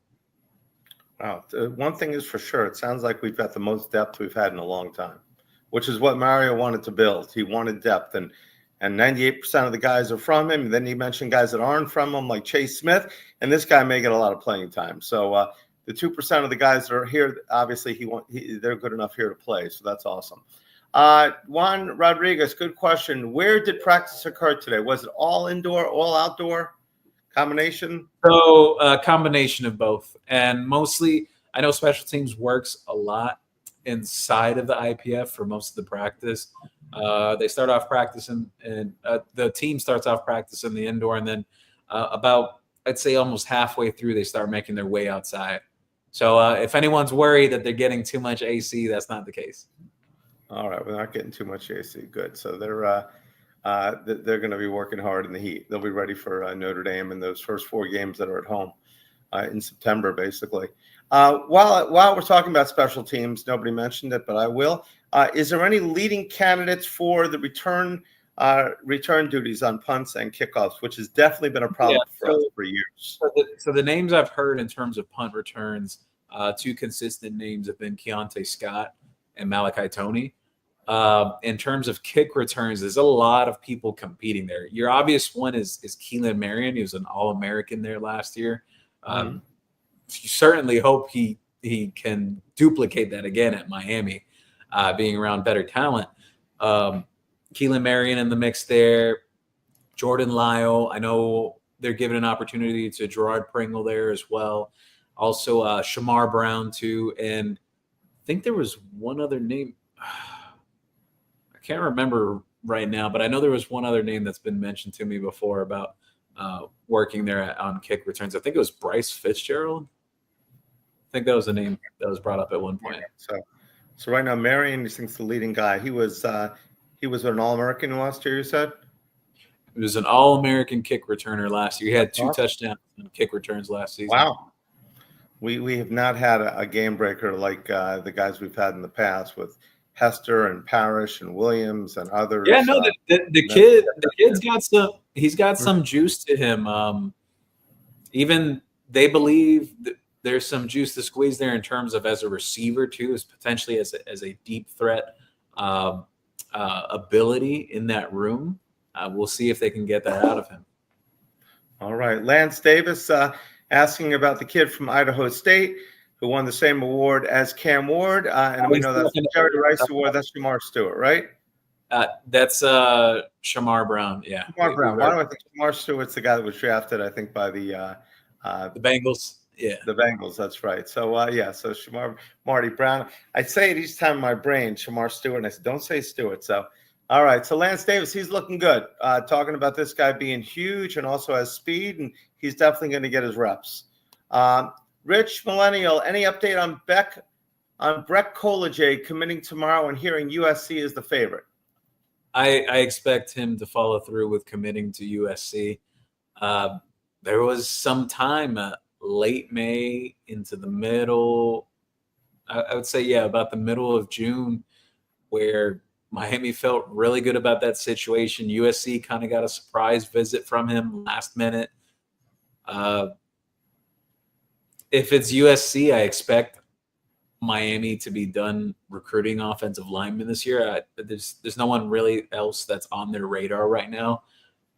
Wow. One thing is for sure, it sounds like we've got the most depth we've had in a long time, which is what Mario wanted to build. He wanted depth, and 98% of the guys are from him. And then he mentioned guys that aren't from him, like Chase Smith, and this guy may get a lot of playing time. So the 2% of the guys that are here, obviously they're good enough here to play. So that's awesome. Juan Rodriguez, good question. Where did practice occur today? Was it all indoor, all outdoor? Combination? So a combination of both. And mostly, I know special teams works a lot inside of the IPF for most of the practice. They start off practice and the team starts off practice in the indoor, and then about, I'd say almost halfway through, they start making their way outside. So if anyone's worried that they're getting too much AC, that's not the case. All right, we're not getting too much AC. Good. So they're going to be working hard in the heat. They'll be ready for Notre Dame in those first 4 games that are at home in September, basically. While we're talking about special teams, nobody mentioned it, but I will. Is there any leading candidates for the return duties on punts and kickoffs, which has definitely been a problem for us for years? So the names I've heard in terms of punt returns, 2 consistent names have been Keontae Scott and Malachi Toney. In terms of kick returns, there's a lot of people competing there. Your obvious one is Keelan Marion. He was an All-American there last year. You certainly hope he can duplicate that again at Miami, being around better talent. Keelan Marion in the mix there. Jordan Lyle. I know they're giving an opportunity to Gerard Pringle there as well. Also Shamar Brown too. And I think there was one other name. I can't remember right now, but I know there was one other name that's been mentioned to me before about working there on kick returns. I think it was Bryce Fitzgerald. I think that was a name that was brought up at one point. So right now, Marion, you think's the leading guy. He was an All-American last year, you said? He was an All-American kick returner last year. He had 2 touchdowns in kick returns last season. Wow. We have not had a game breaker like the guys we've had in the past with Hester and Parrish and Williams and others. Yeah, no, the kid's got some. He's got some juice to him. Even they believe that there's some juice to squeeze there in terms of as a receiver too, as potentially as a deep threat ability in that room. We'll see if they can get that out of him. All right, Lance Davis asking about the kid from Idaho State who won the same award as Cam Ward, and we know that's the Jerry Rice Award. That's Shamar Stewart, right? That's Shamar Brown. Yeah, Shamar Brown. Why do I think Shamar Stewart's the guy that was drafted? I think by the Bengals. Yeah, the Bengals. That's right. So so Shamar Marty Brown. I say it each time in my brain, Shamar Stewart, and I said, don't say Stewart. So all right. So Lance Davis, he's looking good. Talking about this guy being huge and also has speed, and he's definitely going to get his reps. Rich Millennial, any update on Brett Collegier committing tomorrow and hearing USC is the favorite? I expect him to follow through with committing to USC. There was some time late May into the middle, I would say, about the middle of June, where Miami felt really good about that situation. USC kind of got a surprise visit from him last minute. if it's USC, I expect Miami to be done recruiting offensive linemen this year. There's no one really else that's on their radar right now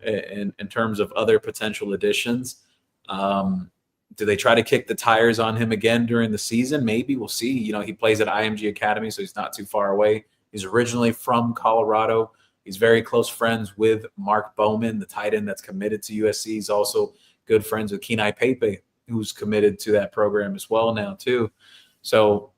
in terms of other potential additions. Do they try to kick the tires on him again during the season? Maybe. We'll see. He plays at IMG Academy, so he's not too far away. He's originally from Colorado. He's very close friends with Mark Bowman, the tight end that's committed to USC. He's also good friends with Kenai Pepe, who's committed to that program as well now too. So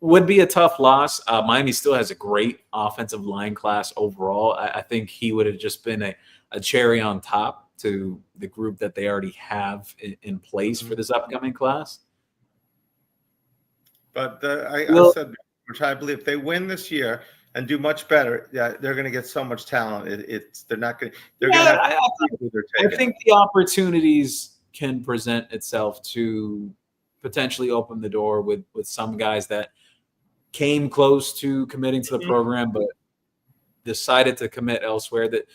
would be a tough loss. Miami still has a great offensive line class overall. I think he would have just been a cherry on top to the group that they already have in place for this upcoming class. But I said, which I believe, if they win this year and do much better, they're going to get so much talent. They're not going. They're going to have. I think the opportunities can present itself to potentially open the door with some guys that came close to committing to the program, but decided to commit elsewhere. That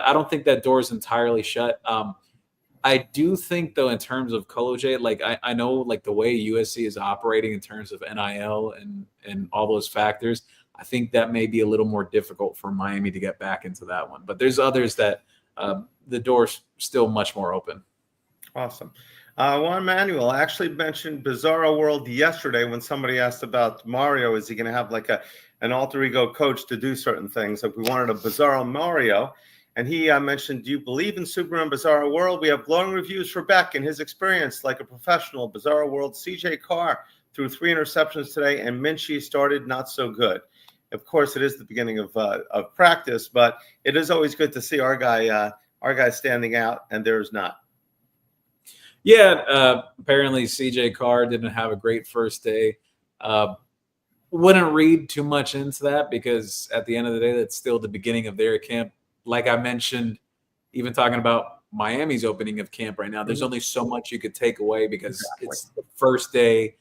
I don't think that door is entirely shut. I do think, though, in terms of Koloje, like I know, like the way USC is operating in terms of NIL and all those factors, I think that may be a little more difficult for Miami to get back into that one. But there's others that the door's still much more open. Awesome. Juan Manuel actually mentioned Bizarro World yesterday when somebody asked about Mario. Is he going to have like an alter ego coach to do certain things? Like we wanted a Bizarro Mario. And he mentioned, do you believe in Superman Bizarro World? We have glowing reviews for Beck and his experience like a professional. Bizarro World, CJ Carr threw 3 interceptions today, and Minchie started not so good. Of course, it is the beginning of practice, but it is always good to see our guy standing out, and theirs not. Yeah, apparently CJ Carr didn't have a great first day. Wouldn't read too much into that because at the end of the day, that's still the beginning of their camp. Like I mentioned, even talking about Miami's opening of camp right now, there's only so much you could take away because it's the first day.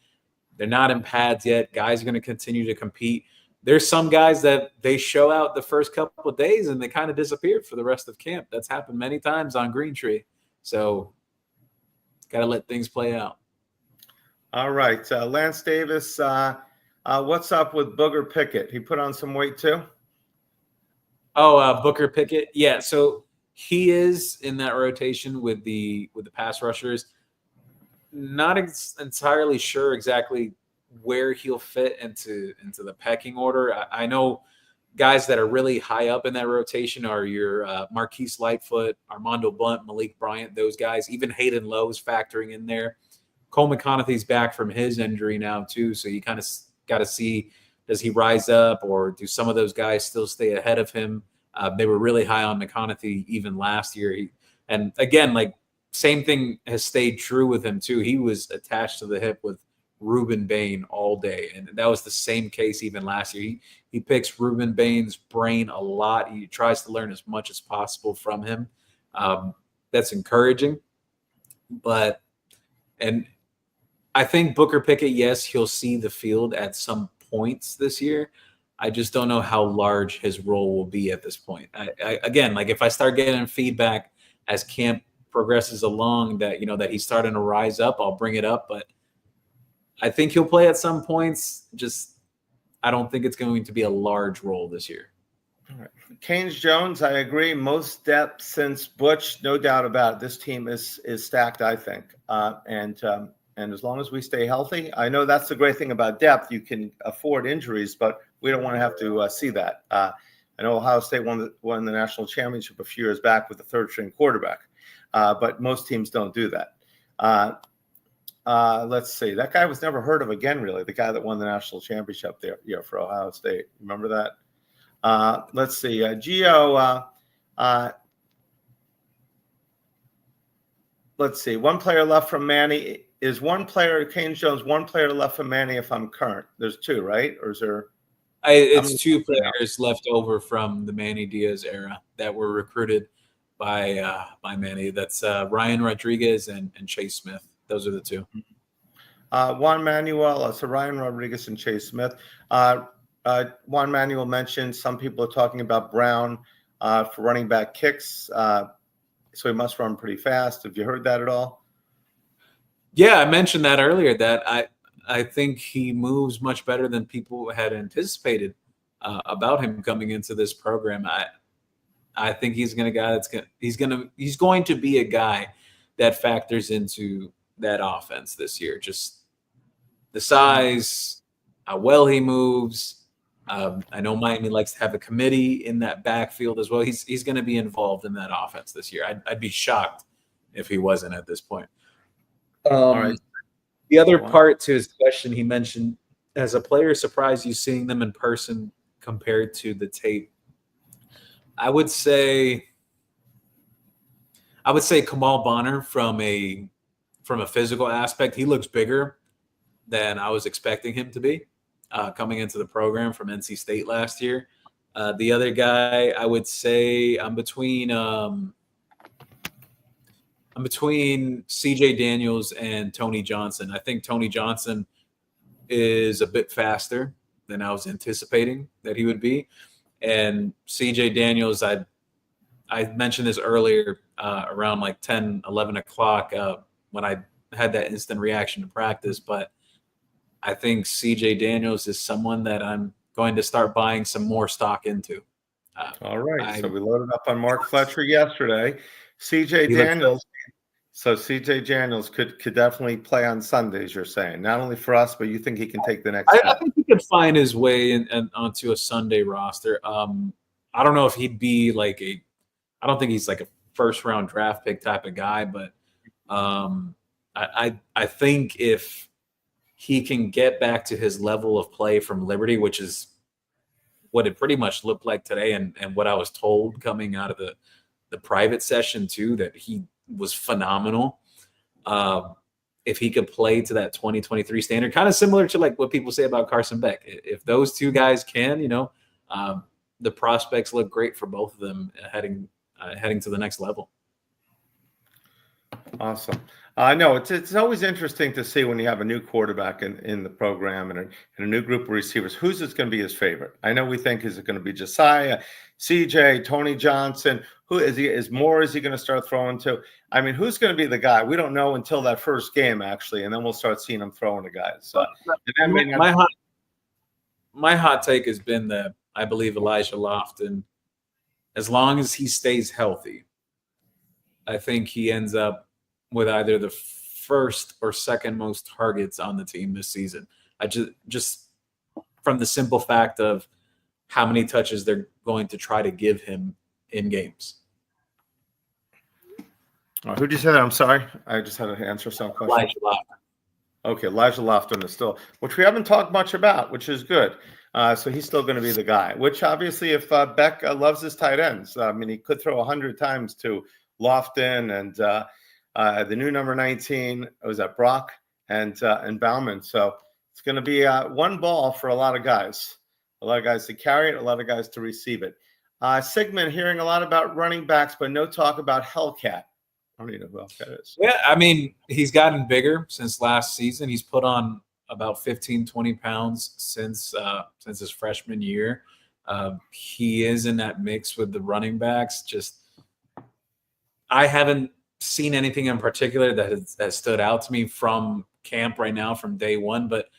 They're not in pads yet. Guys are going to continue to compete. There's some guys that they show out the first couple of days and they kind of disappear for the rest of camp. That's happened many times on Green Tree. So got to let things play out. All right. Lance Davis, what's up with Booger Pickett? He put on some weight too? Oh, Booker Pickett. Yeah, so he is in that rotation with the pass rushers. Not entirely sure exactly where he'll fit into the pecking order. I know guys that are really high up in that rotation are your Marquise Lightfoot, Armando Blunt, Malik Bryant, those guys. Even Hayden Lowe is factoring in there. Cole McConaughey's back from his injury now too, so you kind of got to see, does he rise up or do some of those guys still stay ahead of him? They were really high on McConaughey even last year. And again, like same thing has stayed true with him too. He was attached to the hip with Ruben Bain all day. And that was the same case even last year. He picks Ruben Bain's brain a lot. He tries to learn as much as possible from him. That's encouraging. And I think Booker Pickett, yes, he'll see the field at some points this year. I just don't know how large his role will be at this point. Again, like if I start getting feedback as camp progresses along that, that he's starting to rise up, I'll bring it up. But I think he'll play at some points. Just I don't think it's going to be a large role this year. All right. Canes Jones, I agree. Most depth since Butch, no doubt about it. This team is stacked, I think. And as long as we stay healthy, I know that's the great thing about depth. You can afford injuries, but we don't want to have to see that. I know Ohio State won the national championship a few years back with the third-string quarterback, but most teams don't do that. Let's see. That guy was never heard of again, really, the guy that won the national championship there for Ohio State. Remember that? Let's see. Gio, let's see. One player left from Manny. Is one player, Canes Jones, one player left from Manny if I'm current? There's 2, right? Or is there? It's 2 players left over from the Manny Diaz era that were recruited by Manny. That's Ryan Rodriguez and Chase Smith. Those are the 2. Juan Manuel, so Ryan Rodriguez and Chase Smith. Juan Manuel mentioned some people are talking about Brown for running back kicks. So he must run pretty fast. Have you heard that at all? Yeah, I mentioned that earlier. That I think he moves much better than people had anticipated about him coming into this program. I think he's going to guy that's going he's going to be a guy that factors into that offense this year. Just the size, how well he moves. I know Miami likes to have a committee in that backfield as well. He's going to be involved in that offense this year. I'd be shocked if he wasn't at this point. All right. The other part to his question, he mentioned, as a player, surprised you seeing them in person compared to the tape. I would say Kamal Bonner from a physical aspect, he looks bigger than I was expecting him to be coming into the program from NC State last year. The other guy, I would say, I'm between CJ Daniels and Tony Johnson. I think Tony Johnson is a bit faster than I was anticipating that he would be. And CJ Daniels, I mentioned this earlier around like 10, 11 o'clock when I had that instant reaction to practice. But I think CJ Daniels is someone that I'm going to start buying some more stock into. All right. So we loaded up on Mark Fletcher yesterday. CJ Daniels could definitely play on Sundays, you're saying. Not only for us, but you think he can take the next step. I think he could find his way onto a Sunday roster. I don't know if he'd be like I don't think he's like a first-round draft pick type of guy, but I think if he can get back to his level of play from Liberty, which is what it pretty much looked like today, and what I was told coming out of the private session too, that he was phenomenal. If he could play to that 2023 standard, kind of similar to like what people say about Carson Beck. If those two guys can, the prospects look great for both of them heading to the next level. Awesome. No, it's always interesting to see when you have a new quarterback in the program and a new group of receivers, who's is going to be his favorite. I know we think is it going to be Josiah, CJ, Tony Johnson. Who is he? Is he going to start throwing to? I mean, who's going to be the guy? We don't know until that first game actually, and then we'll start seeing him throwing the guys. My hot take has been that I believe Elijah Lofton, as long as he stays healthy, I think he ends up with either the first or second most targets on the team this season. I just from the simple fact of how many touches they're going to try to give him in games. Who did you say that? I'm sorry. I just had to answer some question. Elijah Lofton. Okay, Elijah Lofton is still, which we haven't talked much about, which is good. So he's still going to be the guy, which obviously if Beck loves his tight ends, I mean, he could throw 100 times to Lofton and the new number 19 was at Brock and Bauman. So it's going to be one ball for a lot of guys to carry it, a lot of guys to receive it. Sigmund, hearing a lot about running backs, but no talk about Hellcat. I don't even know who Hellcat is. Yeah, I mean, he's gotten bigger since last season. He's put on about 15, 20 pounds since his freshman year. He is in that mix with the running backs. Just I haven't seen anything in particular that has stood out to me from camp right now from day one, but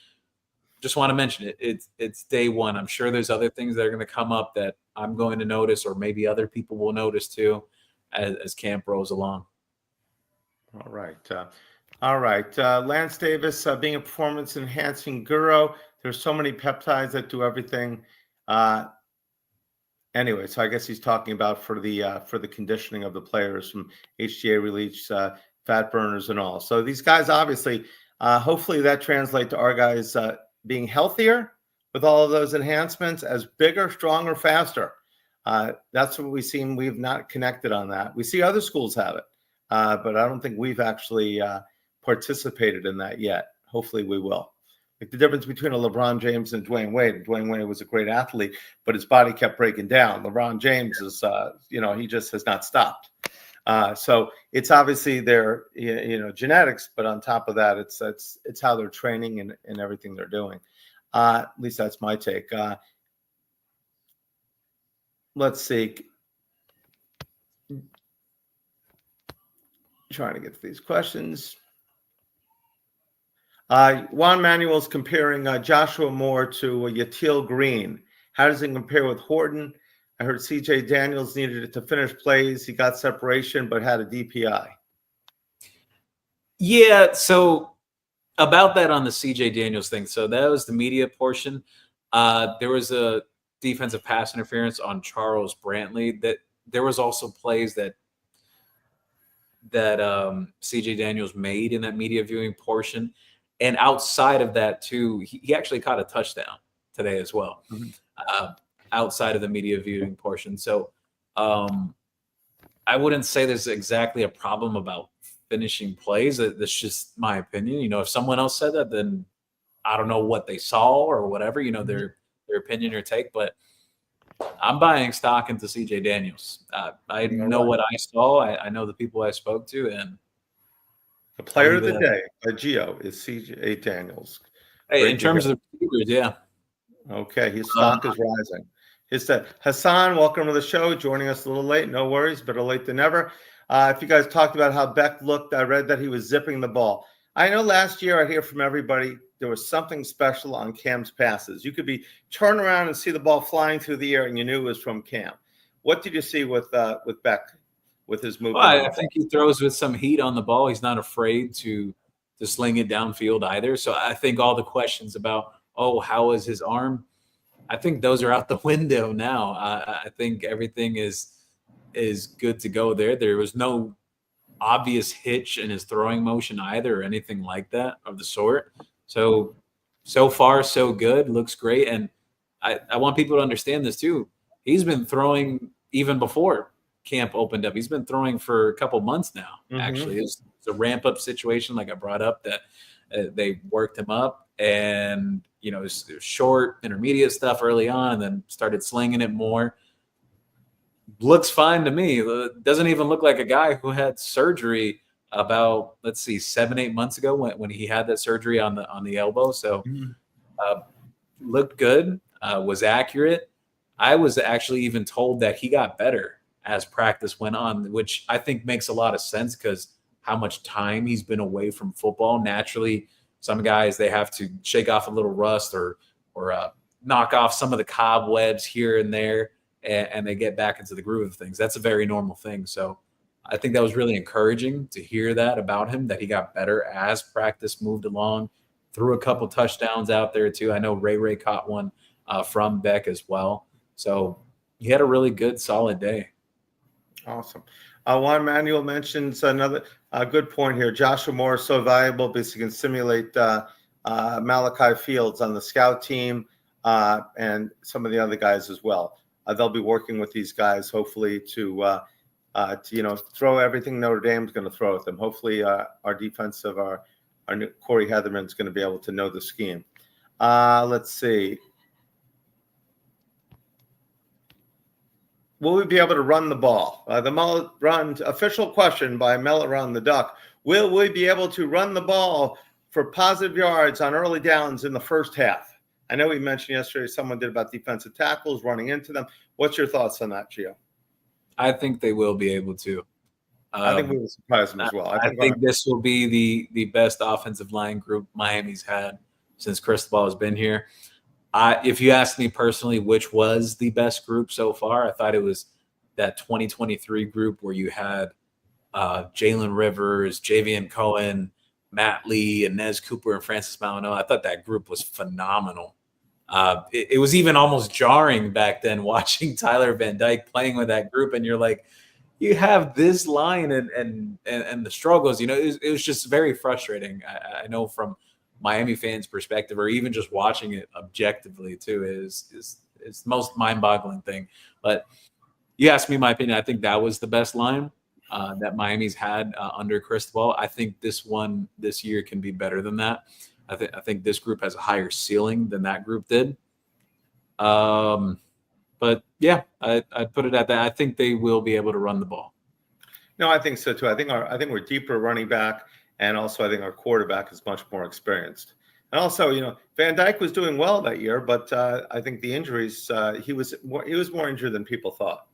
just want to mention it. It's day one. I'm sure there's other things that are going to come up that I'm going to notice, or maybe other people will notice too as camp rolls along. All right. Lance Davis, being a performance-enhancing guru, there's so many peptides that do everything. Anyway, so I guess he's talking about for the conditioning of the players from HGA release, fat burners, and all. So these guys, obviously, hopefully that translates to our guys being healthier with all of those enhancements, as bigger, stronger, faster. That's what we've not connected on that. We see other schools have it. But I don't think we've actually participated in that yet. Hopefully we will. Like the difference between a LeBron James and Dwayne Wade. Dwayne Wade was a great athlete, but his body kept breaking down. LeBron James is, he just has not stopped. So it's obviously their, genetics, but on top of that, it's how they're training and everything they're doing. At least that's my take. Let's see. Trying to get to these questions. Juan Manuel's comparing Joshua Moore to Yatil Green. How does it compare with Horton? I heard C.J. Daniels needed it to finish plays. He got separation, but had a DPI. Yeah, so about that on the CJ Daniels thing. So that was the media portion. There was a defensive pass interference on Charles Brantley. That there was also plays that CJ Daniels made in that media viewing portion. And outside of that too, he actually caught a touchdown today as well. Outside of the media viewing portion. So I wouldn't say there's exactly a problem about finishing plays. That's just my opinion. If someone else said that, then I don't know what they saw or whatever, their opinion or take, but I'm buying stock into CJ Daniels. I know what I saw. I know the people I spoke to, and the player of the day by Gio is CJ Daniels. Hey, in terms of receivers, yeah. Okay, his stock is rising. Hassan, welcome to the show. Joining us a little late. No worries, better late than never. If you guys talked about how Beck looked, I read that he was zipping the ball. I know last year I hear from everybody there was something special on Cam's passes. You could turn around and see the ball flying through the air, and you knew it was from Cam. What did you see with Beck, with his movement? Well, I think he throws with some heat on the ball. He's not afraid to sling it downfield either. So I think all the questions about, how is his arm? I think those are out the window now. I think everything is good to go there. There was no obvious hitch in his throwing motion either or anything like that of the sort. So far, so good. Looks great. And I want people to understand this too. He's been throwing even before camp opened up. He's been throwing for a couple months now, actually. It's a ramp-up situation like I brought up that they worked him up and, it was short, intermediate stuff early on and then started slinging it more. Looks fine to me. Doesn't even look like a guy who had surgery about 7-8 months ago when he had that surgery on the elbow. So looked good, was accurate. I was actually even told that he got better as practice went on, which I think makes a lot of sense because how much time he's been away from football. Naturally, some guys, they have to shake off a little rust or knock off some of the cobwebs here and there, and they get back into the groove of things. That's a very normal thing. So I think that was really encouraging to hear that about him, that he got better as practice moved along, threw a couple touchdowns out there too. I know Ray caught one from Beck as well. So he had a really good, solid day. Awesome. Juan Manuel mentions another good point here. Joshua Moore is so valuable because he can simulate Malachi Fields on the scout team and some of the other guys as well. They'll be working with these guys, hopefully, to throw everything Notre Dame's going to throw at them. Hopefully, our defensive, our new Corey Heatherman's going to be able to know the scheme. Let's see. Will we be able to run the ball? The Mullet Run official question by Mullet Run the Duck. Will we be able to run the ball for positive yards on early downs in the first half? I know we mentioned yesterday someone did about defensive tackles running into them. What's your thoughts on that, Gio? I think they will be able to. I think we will surprise them as well. I think this will be the best offensive line group Miami's had since Cristobal has been here. If you ask me personally, which was the best group so far, I thought it was that 2023 group where you had Jalen Rivers, Javian Cohen, Matt Lee, Inez Cooper, and Francis Malino. I thought that group was phenomenal. It was even almost jarring back then watching Tyler Van Dyke playing with that group, and you're like, you have this line and the struggles. It was just very frustrating. I know from Miami fans' perspective, or even just watching it objectively too, is the most mind-boggling thing. But you asked me my opinion. I think that was the best line that Miami's had under Cristobal. I think this one this year can be better than that. I think this group has a higher ceiling than that group did. But yeah, I'd put it at that. I think they will be able to run the ball. No, I think so too. I think we're deeper running back. And also, I think our quarterback is much more experienced. And also, Van Dyke was doing well that year, but I think the injuries, he was more injured than people thought.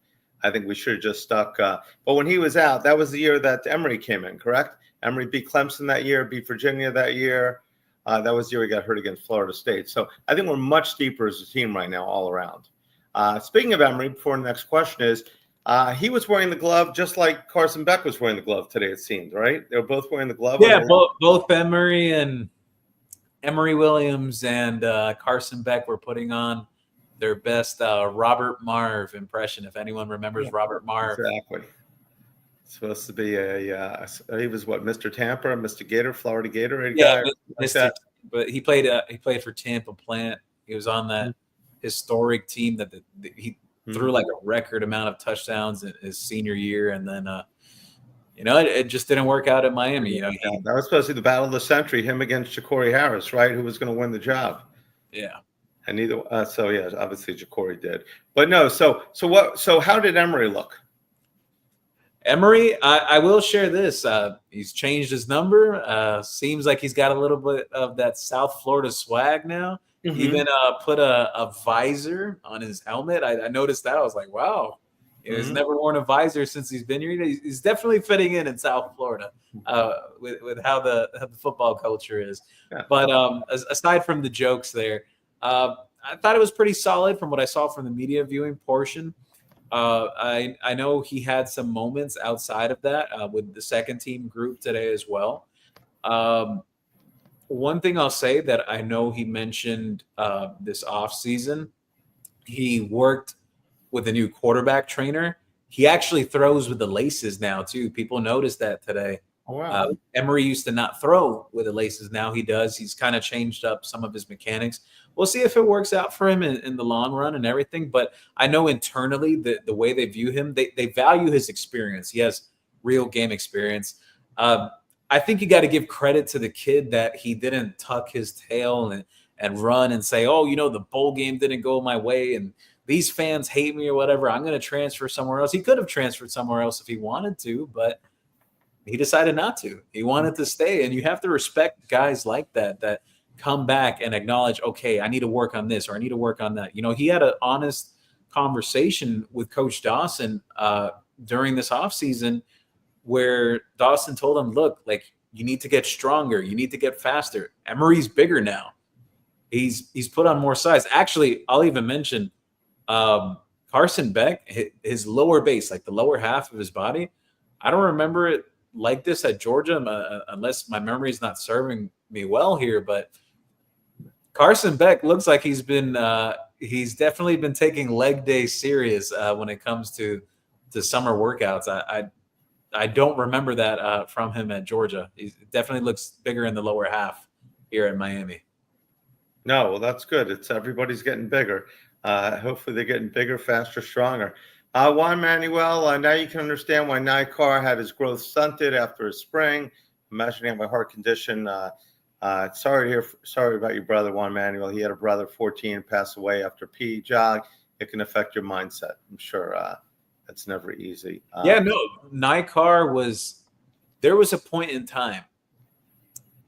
I think we should have just stuck. But when he was out, that was the year that Emory came in, correct? Emory beat Clemson that year, beat Virginia that year. That was the year he got hurt against Florida State. So I think we're much deeper as a team right now all around. Speaking of Emory, before the next question is, he was wearing the glove just like Carson Beck was wearing the glove today, it seemed, right? They were both wearing the glove. Yeah, both Emory and Emory Williams and Carson Beck were putting on their best Robert Marv impression, if anyone remembers Robert Marv. Exactly. Supposed to be he was what, Mr. Tampa, Mr. Gator, Florida Gator guy? Mr. But he played for Tampa Plant. He was on that historic team that he threw like a record amount of touchdowns in his senior year, and then it just didn't work out at Miami. That was supposed to be the battle of the century, him against Ja'Cory Harris, right? Who was going to win the job? Yeah. And obviously Ja'Cory did, but no. So how did Emory look? Emory, I will share this. He's changed his number. Seems like he's got a little bit of that South Florida swag now. Mm-hmm. He even put a visor on his helmet. I noticed that. I was like, wow. He's never worn a visor since he's been here. He's definitely fitting in South Florida with how the football culture is. Yeah. But aside from the jokes there, I thought it was pretty solid from what I saw from the media viewing portion. I know he had some moments outside of that with the second team group today as well. One thing I'll say that I know he mentioned this offseason, he worked with a new quarterback trainer. He actually throws with the laces now too. People noticed that today. Oh, wow. Emory used to not throw with the laces. Now he does. He's kind of changed up some of his mechanics. We'll see if it works out for him in the long run and everything. But I know internally the way they view him, they value his experience. He has real game experience. I think you got to give credit to the kid that he didn't tuck his tail and run and say, oh, the bowl game didn't go my way and these fans hate me or whatever. I'm going to transfer somewhere else. He could have transferred somewhere else if he wanted to, but he decided not to. He wanted to stay. And you have to respect guys like that come back and acknowledge, okay, I need to work on this or I need to work on that. He had an honest conversation with Coach Dawson during this offseason where Dawson told him, look, like, you need to get stronger. You need to get faster. Emory's bigger now. He's put on more size. Actually, I'll even mention Carson Beck, his lower base, like the lower half of his body. I don't remember it like this at Georgia, unless my memory is not serving me well here. But Carson Beck looks like he's definitely been taking leg day serious when it comes to summer workouts. I don't remember that from him at Georgia. He definitely looks bigger in the lower half here at Miami. No, well, that's good. Everybody's getting bigger. Hopefully they're getting bigger, faster, stronger. Juan Manuel, now you can understand why Nikar had his growth stunted after his spring. Imagining my heart condition. Sorry about your brother, Juan Manuel. He had a brother, 14, pass away after PE jog. It can affect your mindset. I'm sure that's never easy. Nikar there was a point in time.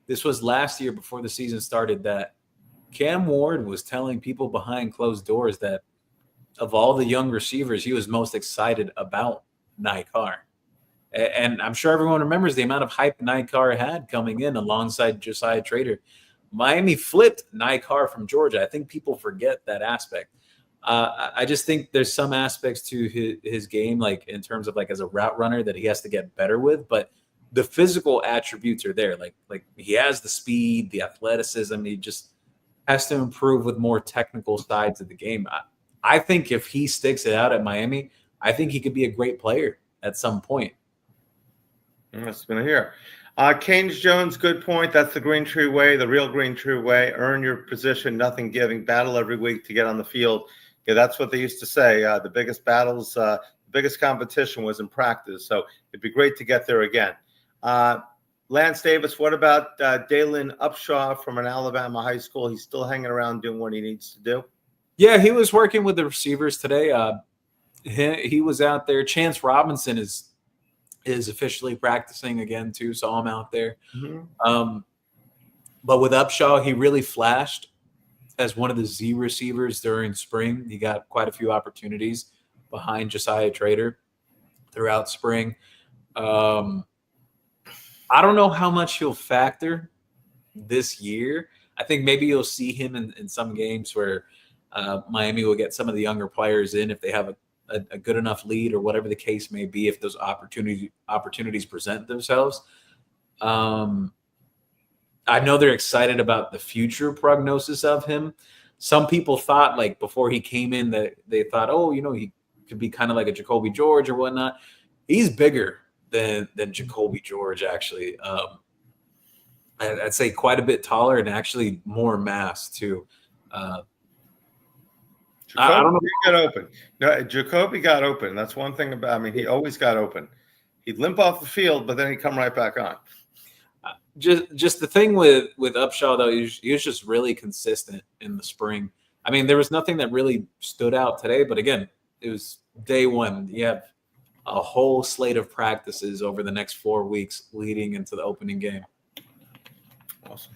This was last year before the season started that Cam Ward was telling people behind closed doors that of all the young receivers, he was most excited about Nikar. And I'm sure everyone remembers the amount of hype Nikar had coming in alongside Josiah Trader. Miami flipped Nikar from Georgia. I think people forget that aspect. I just think there's some aspects to his game, like in terms of like as a route runner that he has to get better with, but the physical attributes are there. Like he has the speed, the athleticism. He just has to improve with more technical sides of the game. I think if he sticks it out at Miami, I think he could be a great player at some point. That's been here. Canes Jones, good point. That's the Green Tree way, the real Green Tree way. Earn your position, nothing giving. Battle every week to get on the field. Yeah, that's what they used to say. The biggest battles, the biggest competition was in practice. So it'd be great to get there again. Lance Davis, what about Dalen Upshaw from an Alabama high school? He's still hanging around doing what he needs to do. Yeah, he was working with the receivers today. He was out there. Chance Robinson is officially practicing again too. Saw him out there. Mm-hmm. But with Upshaw, he really flashed as one of the Z receivers during spring. He got quite a few opportunities behind Josiah Trader throughout spring. I don't know how much he'll factor this year. I think maybe you'll see him in some games where Miami will get some of the younger players in if they have a good enough lead or whatever the case may be, if those opportunities present themselves. I know they're excited about the future prognosis of him. Some people thought, like, before he came in, that they thought, oh, he could be kind of like a Jacoby George or whatnot. He's bigger than Jacoby George, actually. I'd say quite a bit taller and actually more mass, too. I don't know. Got open. No, Jacoby got open. That's one thing about. I mean, he always got open. He'd limp off the field, but then he'd come right back on. Just the thing with Upshaw, though, he was just really consistent in the spring. I mean, there was nothing that really stood out today, but again, it was day one. You have a whole slate of practices over the next 4 weeks leading into the opening game. Awesome.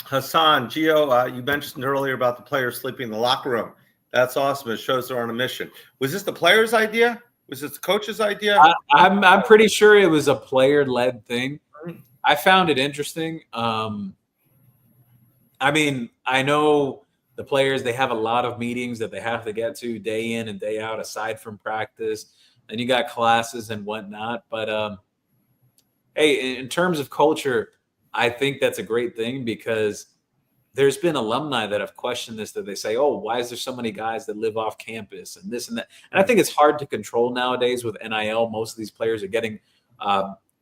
Hassan, Gio, you mentioned earlier about the players sleeping in the locker room. That's awesome. It shows they're on a mission. Was this the players' idea? Was this the coach's idea? I'm pretty sure it was a player-led thing. I found it interesting. I mean, I know the players, they have a lot of meetings that they have to get to day in and day out aside from practice. And you got classes and whatnot. But, hey, in terms of culture, I think that's a great thing because there's been alumni that have questioned this, that they say, oh, why is there so many guys that live off campus and this and that? And I think it's hard to control nowadays with NIL. Most of these players are getting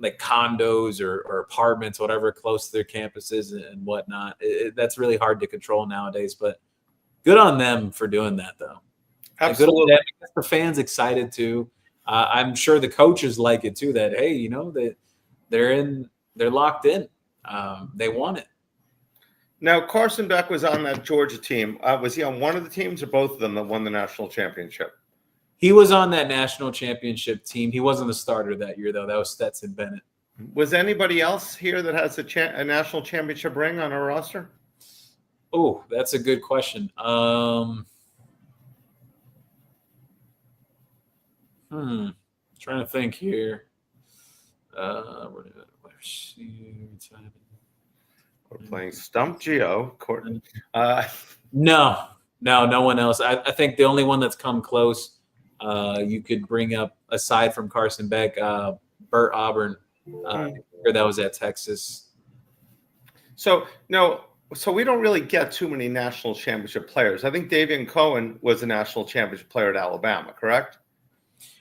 like condos or apartments, whatever, close to their campuses and whatnot. That's really hard to control nowadays, but good on them for doing that, though. Absolutely. Good on them. The fans excited too. I'm sure the coaches like it too, that, hey, that they're locked in. They want it. Now, Carson Beck was on that Georgia team. Was he on one of the teams or both of them that won the national championship? He was on that national championship team. He wasn't the starter that year, though. That was Stetson Bennett. Was anybody else here that has a national championship ring on our roster? Oh, that's a good question. Trying to think here. We're playing Stump Geo. No one else. I think the only one that's come close you could bring up, aside from Carson Beck, Bert Auburn. That was at Texas. So we don't really get too many national championship players. I think Davian Cohen was a national championship player at Alabama, correct?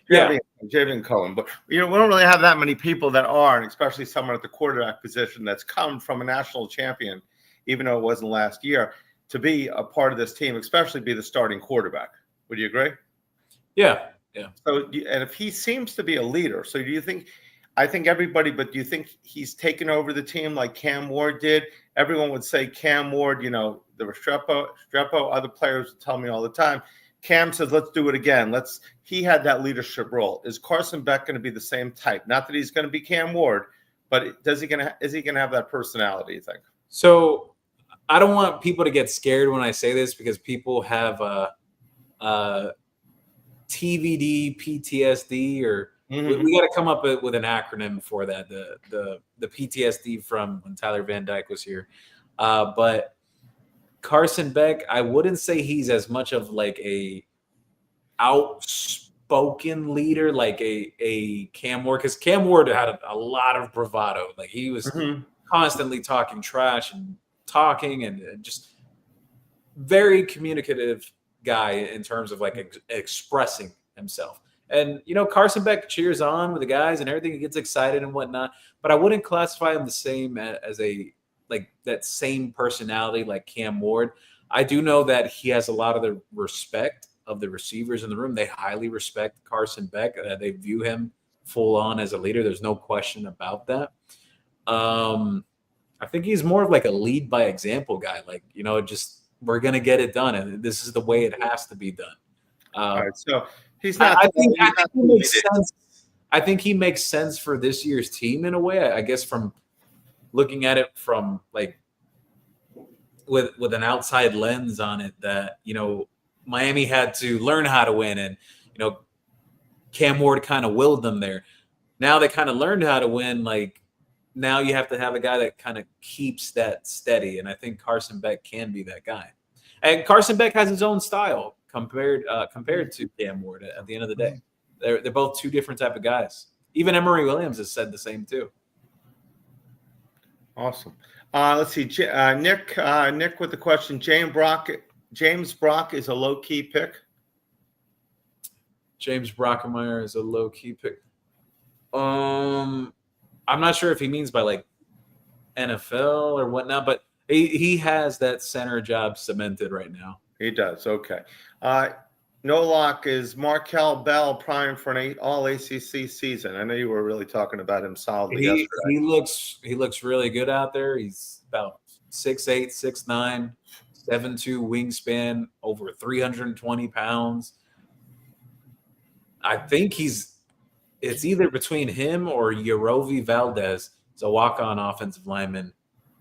Yeah. Javian Cohen. But we don't really have that many people that are, and especially someone at the quarterback position that's come from a national champion, even though it wasn't last year, to be a part of this team, especially be the starting quarterback. Would you agree? Yeah. So, and if he seems to be a leader, so do you think? I think everybody, but do you think he's taken over the team like Cam Ward did? Everyone would say Cam Ward, the Restrepo, other players would tell me all the time. Cam says, let's do it again. He had that leadership role. Is Carson Beck going to be the same type? Not that he's going to be Cam Ward, but is he going to have that personality, you think? So I don't want people to get scared when I say this, because people have TVD, PTSD, or we got to come up with an acronym for that. The PTSD from when Tyler Van Dyke was here. But Carson Beck, I wouldn't say he's as much of like a outspoken leader like a Cam Ward, because Cam Ward had a lot of bravado. Like he was constantly talking trash and talking and just very communicative guy in terms of like expressing himself. And, Carson Beck cheers on with the guys and everything. He gets excited and whatnot. But I wouldn't classify him the same as that same personality like Cam Ward. I do know that he has a lot of the respect of the receivers in the room. They highly respect Carson Beck. They view him full on as a leader. There's no question about that. I think he's more of like a lead by example guy. Like, just we're going to get it done. And this is the way it has to be done. All right. So he's not. I think he makes sense. I think he makes sense for this year's team in a way. I guess from looking at it from like with an outside lens on it, that Miami had to learn how to win, and Cam Ward kind of willed them there. Now they kind of learned how to win. Like now you have to have a guy that kind of keeps that steady, and I think Carson Beck can be that guy. And Carson Beck has his own style compared to Cam Ward. At the end of the day, they're both two different type of guys. Even Emory Williams has said the same too. Awesome. Let's see, Nick. Nick with the question: James Brock is a low key pick. James Brockermeyer is a low key pick. I'm not sure if he means by like NFL or whatnot, but he has that center job cemented right now. He does. Okay. No lock is Markel Bell primed for an all ACC season. I know you were really talking about him solidly yesterday. He looks really good out there. He's about 6'8", 6'9", 7'2" wingspan, over 320 pounds. I think it's either between him or Yerovi Valdez. It's a walk-on offensive lineman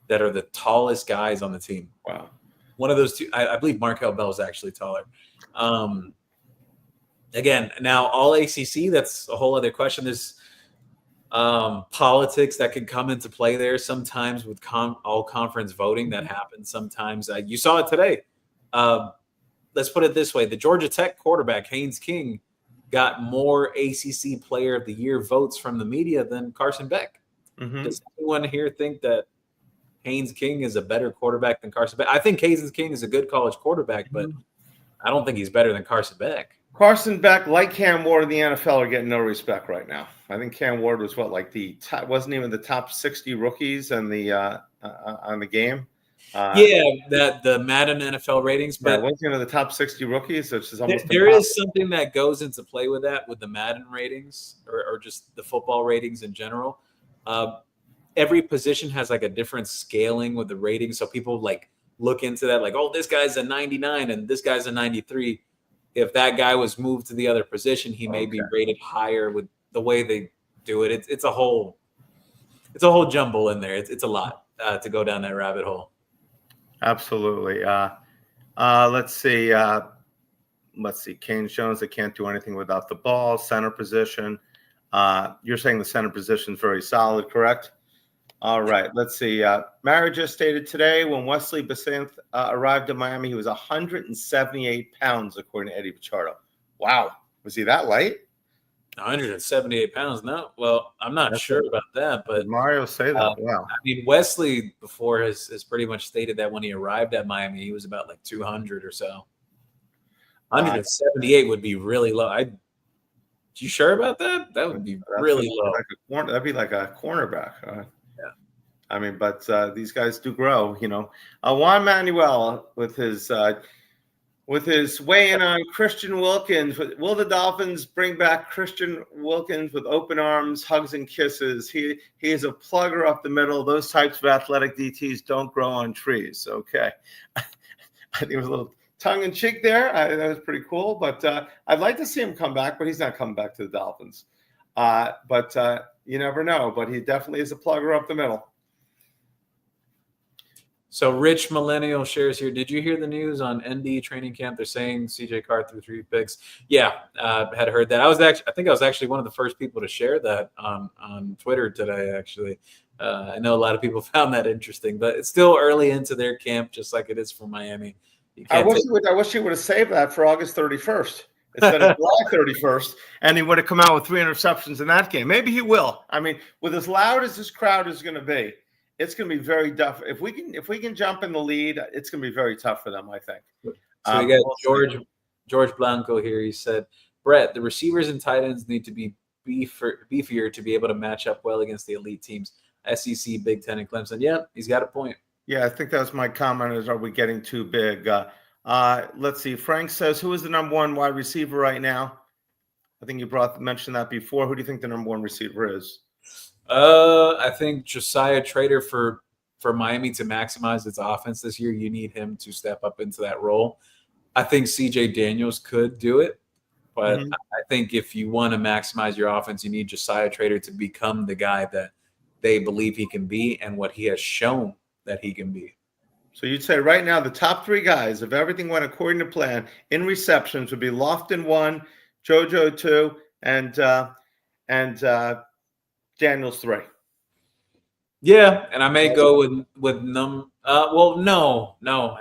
that are the tallest guys on the team. Wow. One of those two, I believe Markel Bell is actually taller. Again, now all ACC, that's a whole other question. There's politics that can come into play there sometimes with all conference voting that happens sometimes. You saw it today. Let's put it this way. The Georgia Tech quarterback, Haynes King, got more ACC Player of the Year votes from the media than Carson Beck. Mm-hmm. Does anyone here think that Haynes King is a better quarterback than Carson Beck? I think Haynes King is a good college quarterback, but I don't think he's better than Carson Beck. Carson Beck, like Cam Ward in the NFL, are getting no respect right now. I think Cam Ward was wasn't even the top 60 rookies on the game. The Madden NFL ratings, but wasn't even the top 60 rookies. So it's just almost there is something that goes into play with that, with the Madden ratings or just the football ratings in general. Every position has like a different scaling with the ratings, so people like look into that, like, oh, this guy's a 99 and this guy's a 93. If that guy was moved to the other position, he may be rated higher with the way they do it. It's a whole jumble in there. It's a lot to go down that rabbit hole. Absolutely. Let's see. Canes Jones, they can't do anything without the ball. Center position. You're saying the center position is very solid, correct? All right. Let's see. Mara just stated today when Wesley Basanth arrived in Miami, he was 178 pounds, according to Eddie Pichardo. Wow. Was he that light? 178 pounds? No. Well, I'm not sure about that, but did Mario say that? Wow. I mean, Wesley before has pretty much stated that when he arrived at Miami, he was about like 200 or so. 178 would be really low. You sure about that? That would be really low. That'd be like a cornerback. I mean, but these guys do grow, you know. Juan Manuel with his weigh-in on Christian Wilkins. Will the Dolphins bring back Christian Wilkins with open arms, hugs, and kisses? He is a plugger up the middle. Those types of athletic DTs don't grow on trees. Okay. I think it was a little tongue-in-cheek there. That was pretty cool. But I'd like to see him come back, but he's not coming back to the Dolphins. But you never know. But he definitely is a plugger up the middle. So Rich Millennial shares here. Did you hear the news on ND training camp? They're saying CJ Carr threw 3 picks. Yeah, had heard that. I think I was actually one of the first people to share that on Twitter today. Actually, I know a lot of people found that interesting, but it's still early into their camp, just like it is for Miami. I wish he would have saved that for August 31st instead of July 31st, and he would have come out with 3 interceptions in that game. Maybe he will. I mean, with as loud as this crowd is going to be, it's going to be very tough. If we can jump in the lead, it's going to be very tough for them, I think. So we got George Blanco here. He said, Brett, the receivers and tight ends need to be beefier to be able to match up well against the elite teams, SEC, Big Ten, and Clemson. Yeah, he's got a point. Yeah, I think that was my comment is, are we getting too big? Let's see. Frank says, who is the number 1 wide receiver right now? I think you mentioned that before. Who do you think the number 1 receiver is? I think Josiah Trader for Miami to maximize its offense this year, you need him to step up into that role. I think CJ Daniels could do it, but I think if you want to maximize your offense, you need Josiah Trader to become the guy that they believe he can be and what he has shown that he can be. So you'd say right now the top 3 guys, if everything went according to plan, in receptions would be Lofton 1, JoJo 2, and Daniels 3. Yeah, and I may go with no,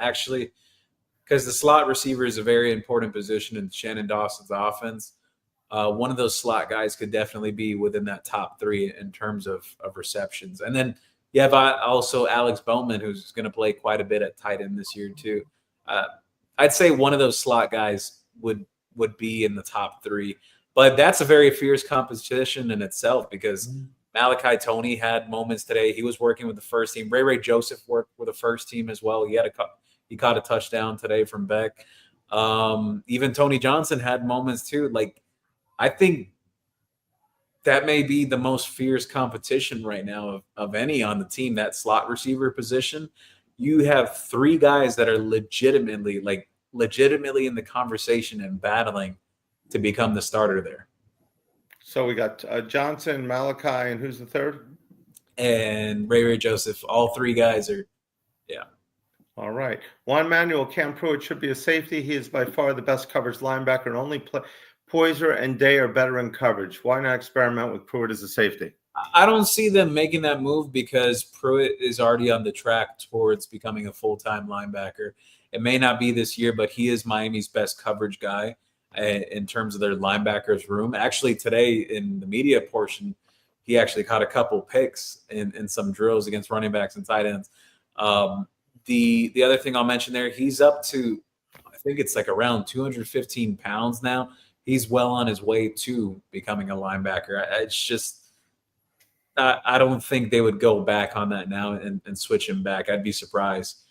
actually, because the slot receiver is a very important position in Shannon Dawson's offense. One of those slot guys could definitely be within that top three in terms of receptions. And then you have also Alex Bowman, who's going to play quite a bit at tight end this year too. Uh, I'd say one of those slot guys would be in the top three, but that's a very fierce competition in itself because Malachi Tony had moments today. He was working with the first team. Ray Joseph worked with the first team as well. He caught a touchdown today from Beck. Even Tony Johnson had moments too. Like, I think that may be the most fierce competition right now of any on the team, that slot receiver position. You have three guys that are legitimately in the conversation and battling to become the starter there. So we got Johnson, Malachi, and who's the third? And Ray Joseph. All three guys are, yeah. All right. Juan Manuel, Cam Pruitt should be a safety. He is by far the best coverage linebacker, and only Poyser and Day are better in coverage. Why not experiment with Pruitt as a safety? I don't see them making that move because Pruitt is already on the track towards becoming a full-time linebacker. It may not be this year, but he is Miami's best coverage guy in terms of their linebackers room. Actually, today in the media portion, he actually caught a couple picks in some drills against running backs and tight ends. The other thing I'll mention there, he's up to, I think it's like around 215 pounds now. He's well on his way to becoming a linebacker. It's just, I don't think they would go back on that now and switch him back. I'd be surprised.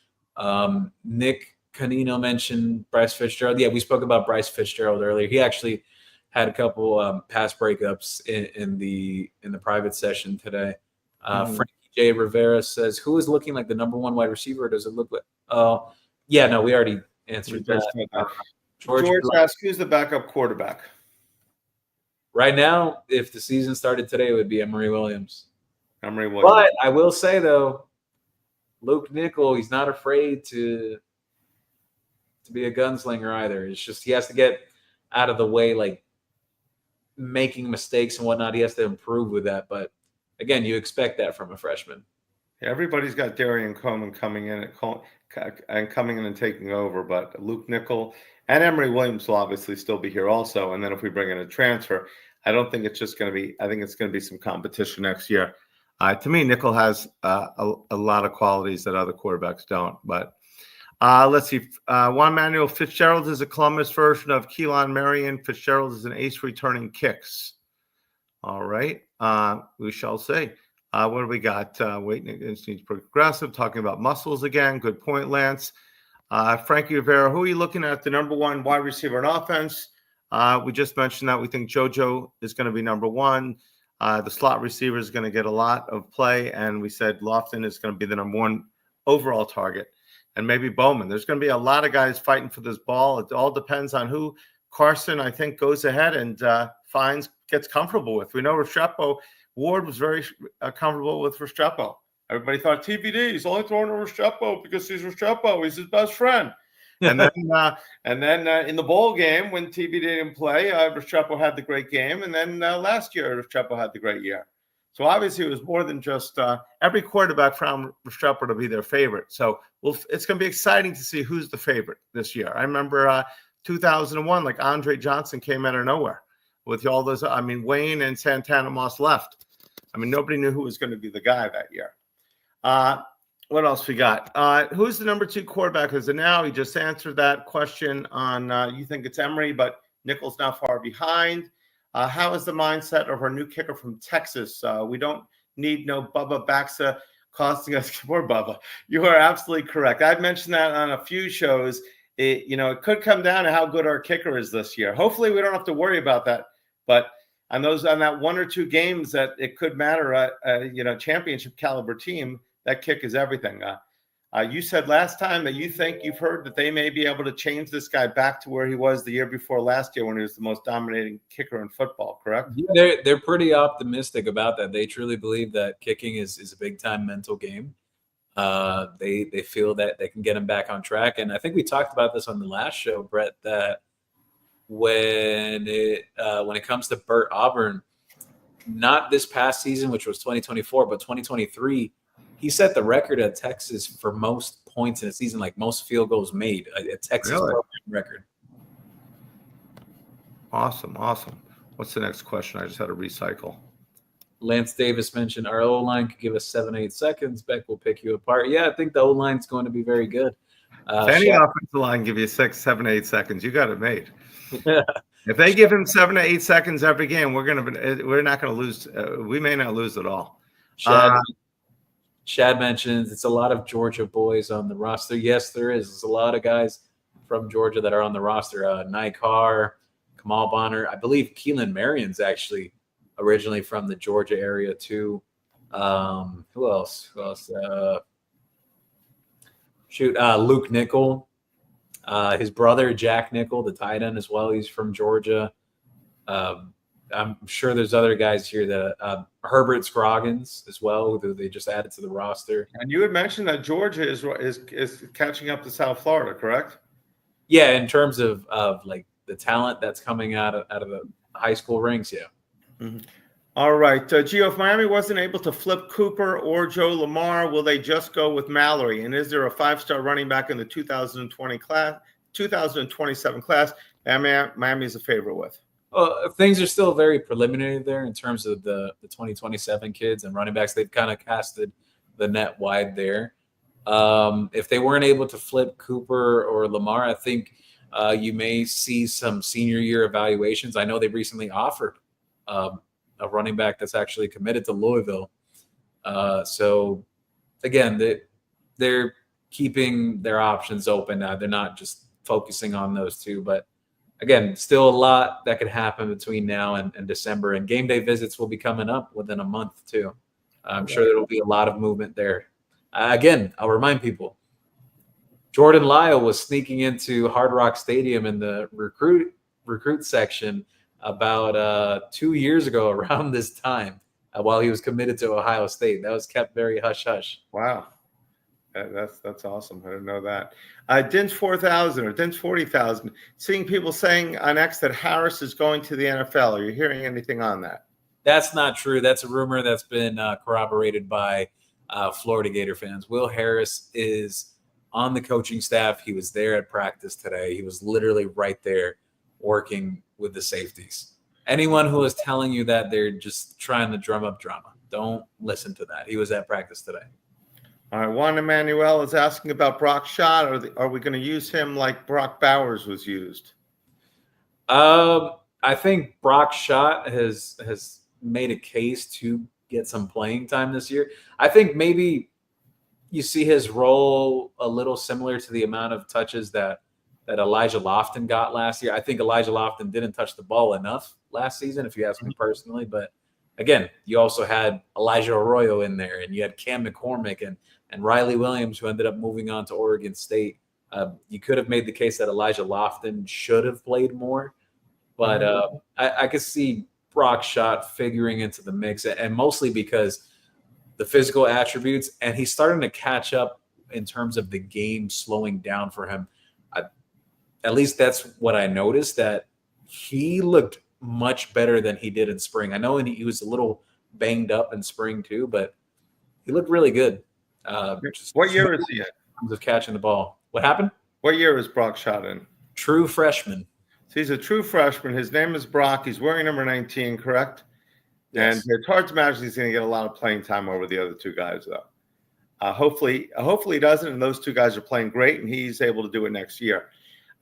Nick Canino mentioned Bryce Fitzgerald. Yeah, we spoke about Bryce Fitzgerald earlier. He actually had a couple pass breakups in the private session today. Frankie J. Rivera says, who is looking like the number one wide receiver? Or does it look like yeah, no, we already answered that. George asks, who's the backup quarterback? Right now, if the season started today, it would be Emory Williams. But I will say, though, Luke Nickel, he's not afraid to be a gunslinger either. It's just he has to get out of the way, like making mistakes and whatnot. He has to improve with that. But, again, you expect that from a freshman. Everybody's got Darian Coleman coming in and taking over, but Luke Nickel and Emory Williams will obviously still be here also. And then if we bring in a transfer, I don't think it's just going to be – I think it's going to be some competition next year. To me, Nickel has a lot of qualities that other quarterbacks don't. But let's see. Juan Manuel, Fitzgerald is a Columbus version of Keelan Marion. Fitzgerald is an ace returning kicks. All right. We shall see. What do we got? Weight instincts progressive, talking about muscles again. Good point, Lance. Frankie Rivera, who are you looking at the number one wide receiver in offense? We just mentioned that we think JoJo is going to be number one. The slot receiver is going to get a lot of play, and we said Lofton is going to be the number one overall target, and maybe Bowman. There's going to be a lot of guys fighting for this ball. It all depends on who Carson, I think, goes ahead and gets comfortable with. We know Restrepo. Ward was very comfortable with Restrepo. Everybody thought TBD, he's only throwing to Restrepo because he's Restrepo. He's his best friend. And then in the bowl game, when TBD didn't play, Restrepo had the great game. And then last year, Restrepo had the great year. So obviously, it was more than just every quarterback found Restrepo to be their favorite. So it's going to be exciting to see who's the favorite this year. I remember 2001, like Andre Johnson came out of nowhere with all those. I mean, Wayne and Santana Moss left. I mean, nobody knew who was going to be the guy that year. What else we got? Who's the number two quarterback as of now? He just answered that question on you think it's Emory, but Nickel's not far behind. How is the mindset of our new kicker from Texas? We don't need no Bubba Baxa costing us more. Bubba, you are absolutely correct. I've mentioned that on a few shows. It could come down to how good our kicker is this year. Hopefully we don't have to worry about that. But on that one or two games that it could matter, championship caliber team, that kick is everything. You said last time that you think you've heard that they may be able to change this guy back to where he was the year before last year when he was the most dominating kicker in football, correct? Yeah, they're pretty optimistic about that. They truly believe that kicking is a big-time mental game. They feel that they can get him back on track. And I think we talked about this on the last show, Brett, that when it comes to Bert Auburn, not this past season, which was 2024, but 2023, he set the record at Texas for most points in a season, like most field goals made, a Texas program record. Awesome. What's the next question? I just had to recycle. Lance Davis mentioned our O-line could give us 7-8 seconds. Beck will pick you apart. Yeah, I think the O-line's going to be very good. If any offensive line give you 6, 7, 8 seconds, you got it made. If they give him 7 to 8 seconds every game, we're not going to lose. We may not lose at all. Shad mentions it's a lot of Georgia boys on the roster. Yes, there is. There's a lot of guys from Georgia that are on the roster. Nikar, Kamal Bonner. I believe Keelan Marion's actually originally from the Georgia area too. Who else? Luke Nickel. His brother, Jack Nickel, the tight end as well. He's from Georgia. I'm sure there's other guys here that Herbert Scroggins as well, who they just added to the roster. And you had mentioned that Georgia is catching up to South Florida, correct? Yeah, in terms of like the talent that's coming out of the high school ranks, yeah. Mm-hmm. All right, Gio, if Miami wasn't able to flip Cooper or Joe Lamar, will they just go with Mallory? And is there a 5-star running back in the 2027 class Miami is a favorite with? Things are still very preliminary there in terms of the 2027 kids and running backs. They've kind of casted the net wide there. If they weren't able to flip Cooper or Lamar, I think you may see some senior year evaluations. I know they recently offered a running back that's actually committed to Louisville. So, again, they're keeping their options open. They're not just focusing on those two. But, again, still a lot that could happen between now and December. And game day visits will be coming up within a month, too. I'm sure there will be a lot of movement there. Again, I'll remind people, Jordan Lyle was sneaking into Hard Rock Stadium in the recruit section about 2 years ago around this time while he was committed to Ohio State. That was kept very hush-hush. Wow. That's awesome. I didn't know that. Dins 4,000 or Dins 40,000. Seeing people saying on X that Harris is going to the NFL. Are you hearing anything on that? That's not true. That's a rumor that's been corroborated by Florida Gator fans. Will Harris is on the coaching staff. He was there at practice today. He was literally right there working with the safeties. Anyone who is telling you that, they're just trying to drum up drama. Don't listen to that. He was at practice today. All right. Juan Emmanuel is asking about Brock Schott. Are we going to use him like Brock Bowers was used? I think Brock Schott has made a case to get some playing time this year. I think maybe you see his role a little similar to the amount of touches that Elijah Lofton got last year. I think Elijah Lofton didn't touch the ball enough last season, if you ask me personally. But, again, you also had Elijah Arroyo in there, and you had Cam McCormick and Riley Williams, who ended up moving on to Oregon State. You could have made the case that Elijah Lofton should have played more. But I could see Brock Schott figuring into the mix, and mostly because the physical attributes, and he's starting to catch up in terms of the game slowing down for him. At least that's what I noticed, that he looked much better than he did in spring. I know he was a little banged up in spring too, but he looked really good. What year is he in? In terms of catching the ball. What happened? What year is Brock Schott in? True freshman. So he's a true freshman. His name is Brock. He's wearing number 19, correct? Yes. And it's hard to imagine he's going to get a lot of playing time over the other two guys, though. Hopefully he doesn't, and those two guys are playing great, and he's able to do it next year.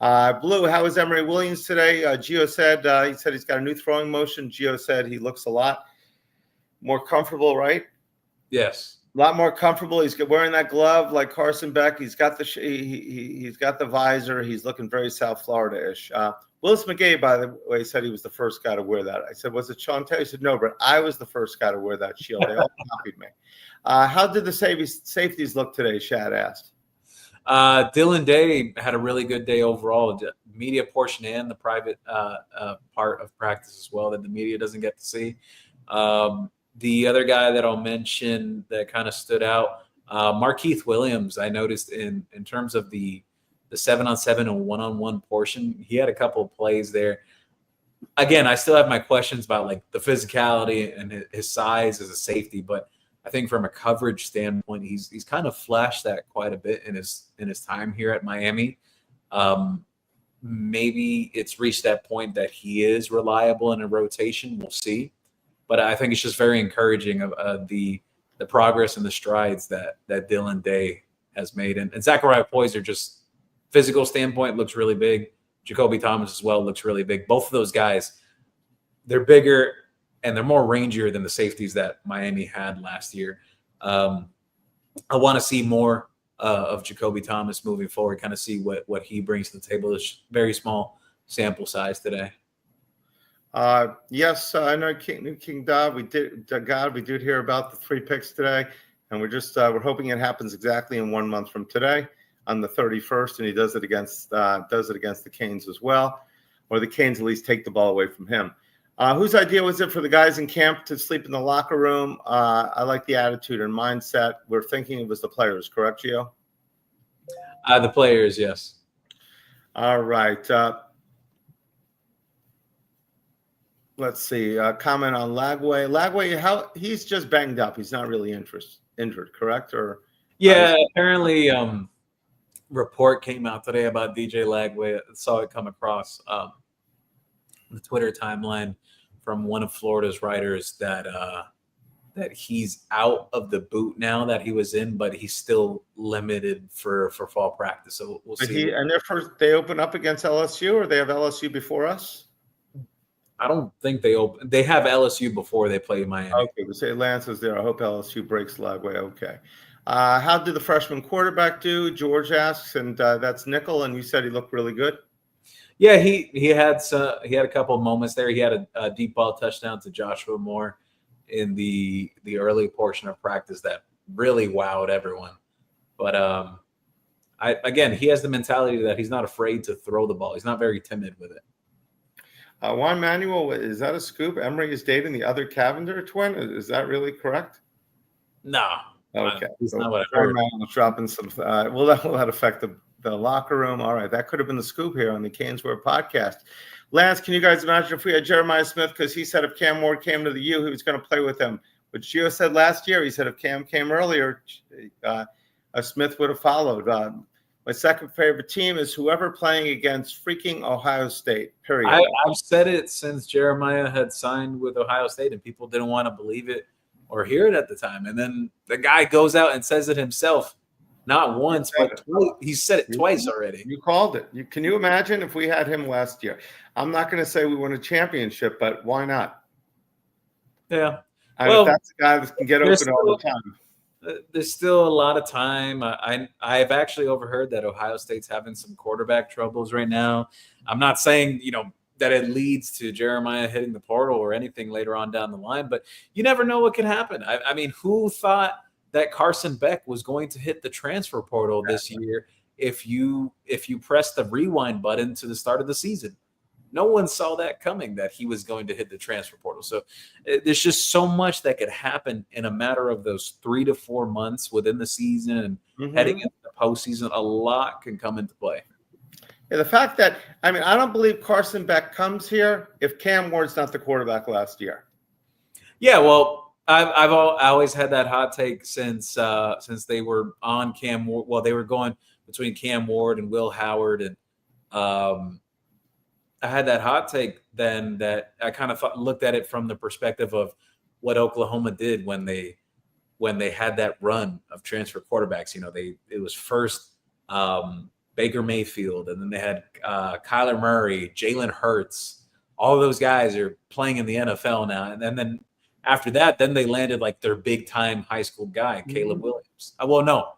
Blue, how is Emory Williams today? Gio said he's got a new throwing motion. Gio said he looks a lot more comfortable, right? Yes. A lot more comfortable. He's wearing that glove like Carson Beck. He's got he's got the visor. He's looking very South Florida-ish. Willis McGay, by the way, said he was the first guy to wear that. I said, was it Sean Taylor? He said, no, but I was the first guy to wear that shield. They all copied me. How did the safeties look today, Shad asked? Dylan Day had a really good day overall. The media portion and the private part of practice as well that the media doesn't get to see. The other guy that I'll mention that kind of stood out, Markeith Williams, I noticed in terms of the 7-on-7 and 1-on-1 portion, he had a couple of plays there. again, I still have my questions about like the physicality and his size as a safety, but I think from a coverage standpoint, he's kind of flashed that quite a bit in his time here at Miami. Um, Maybe it's reached that point that he is reliable in a rotation. We'll see, but I think it's just very encouraging of the progress and the strides that Dylan Day has made, and Zachariah Poyser, just physical standpoint, looks really big. Jacoby Thomas as well looks really big. Both of those guys, they're bigger and they're more rangier than the safeties that Miami had last year. I want to see more of Jacoby Thomas moving forward, kind of see what he brings to the table. It's very small sample size today. Yes, I know King Dodd. We did hear about the 3 picks today, and we're hoping it happens exactly in 1 month from today, on the 31st, and he does it against the Canes as well, or the Canes at least take the ball away from him. Whose idea was it for the guys in camp to sleep in the locker room? I like the attitude and mindset. We're thinking it was the players, correct, Gio? The players, yes. All right. Let's see. Comment on Lagway. Lagway, he's just banged up. He's not really injured, correct? Or yeah, apparently report came out today about DJ Lagway. I saw it come across the Twitter timeline from one of Florida's writers that he's out of the boot now that he was in, but he's still limited for fall practice. So we'll see. And they open up against LSU, or they have LSU before us? I don't think they open. They have LSU before they play Miami. Okay, we say Lance is there. I hope LSU breaks Lagway. Okay. How did the freshman quarterback do? George asks, and that's Nickel, and you said he looked really good. Yeah, he had a couple of moments there. He had a deep ball touchdown to Joshua Moore in the early portion of practice that really wowed everyone. But he has the mentality that he's not afraid to throw the ball. He's not very timid with it. Juan Manuel, is that a scoop? Emery is dating the other Cavender twin. Is that really correct? No. Okay. That's not what I heard. Dropping some. Will that affect the locker room? All right. That could have been the scoop here on the CanesWear Podcast. Lance, can you guys imagine if we had Jeremiah Smith? Because he said if Cam Ward came to the U, he was going to play with him. But Gio said last year, he said if Cam came earlier, Smith would have followed. My second favorite team is whoever playing against freaking Ohio State, period. I've said it since Jeremiah had signed with Ohio State, and people didn't want to believe it or hear it at the time. And then the guy goes out and says it himself, not once, but twice. He said it twice already. You called it. Can you imagine if we had him last year? I'm not going to say we won a championship, but why not? Yeah. Well, that's a guy that can get open all the time. There's still a lot of time. I've actually overheard that Ohio State's having some quarterback troubles right now. I'm not saying, that it leads to Jeremiah hitting the portal or anything later on down the line, but you never know what can happen. I mean, who thought that Carson Beck was going to hit the transfer portal this year if you press the rewind button to the start of the season? No one saw that coming, that he was going to hit the transfer portal. So there's just so much that could happen in a matter of those 3 to 4 months within the season and heading into the postseason. A lot can come into play. Yeah, the fact that, I don't believe Carson Beck comes here if Cam Ward's not the quarterback last year. Yeah, well, I've always had that hot take since they were on Cam Ward. Well, they were going between Cam Ward and Will Howard, and I had that hot take then that I kind of looked at it from the perspective of what Oklahoma did when they had that run of transfer quarterbacks. It was first Baker Mayfield, and then they had Kyler Murray, Jalen Hurts. All those guys are playing in the NFL now, and then after that, then they landed like their big time high school guy, Caleb Williams. Well, no,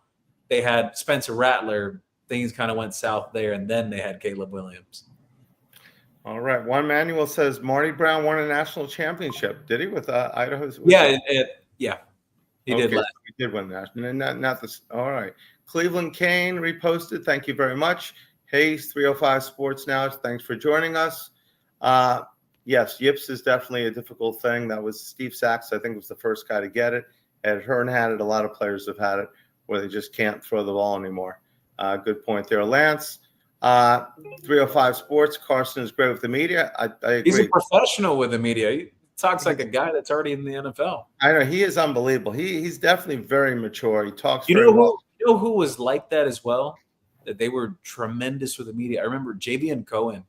they had Spencer Rattler. Things kind of went south there, and then they had Caleb Williams. All right. Juan Manuel says Marty Brown won a national championship. Did he with Idaho? Yeah, he did. He did win that. Not this. All right. Cleveland Kane reposted. Thank you very much. Hayes 305 Sports Now. Thanks for joining us. Yes, yips is definitely a difficult thing. That was Steve Sachs, I think, was the first guy to get it. Ed Hearn had it. A lot of players have had it where they just can't throw the ball anymore. Good point there. Lance, Uh, 305 Sports. Carson is great with the media. I agree. He's a professional with the media. He talks like a guy that's already in the NFL. I know he is unbelievable. He's definitely very mature. He talks You very know who? well. You know who was like that as well? That they were tremendous with the media. I remember JVN Cohen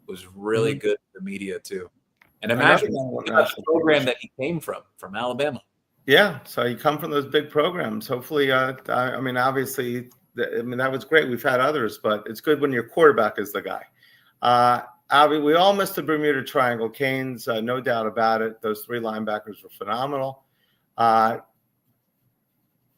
was really good with the media too. And imagine the program that he came from Alabama. Yeah, so you come from those big programs. Hopefully, I mean, obviously, that was great. We've had others, but it's good when your quarterback is the guy. We all missed the Bermuda Triangle. Canes, no doubt about it. Those three linebackers were phenomenal. I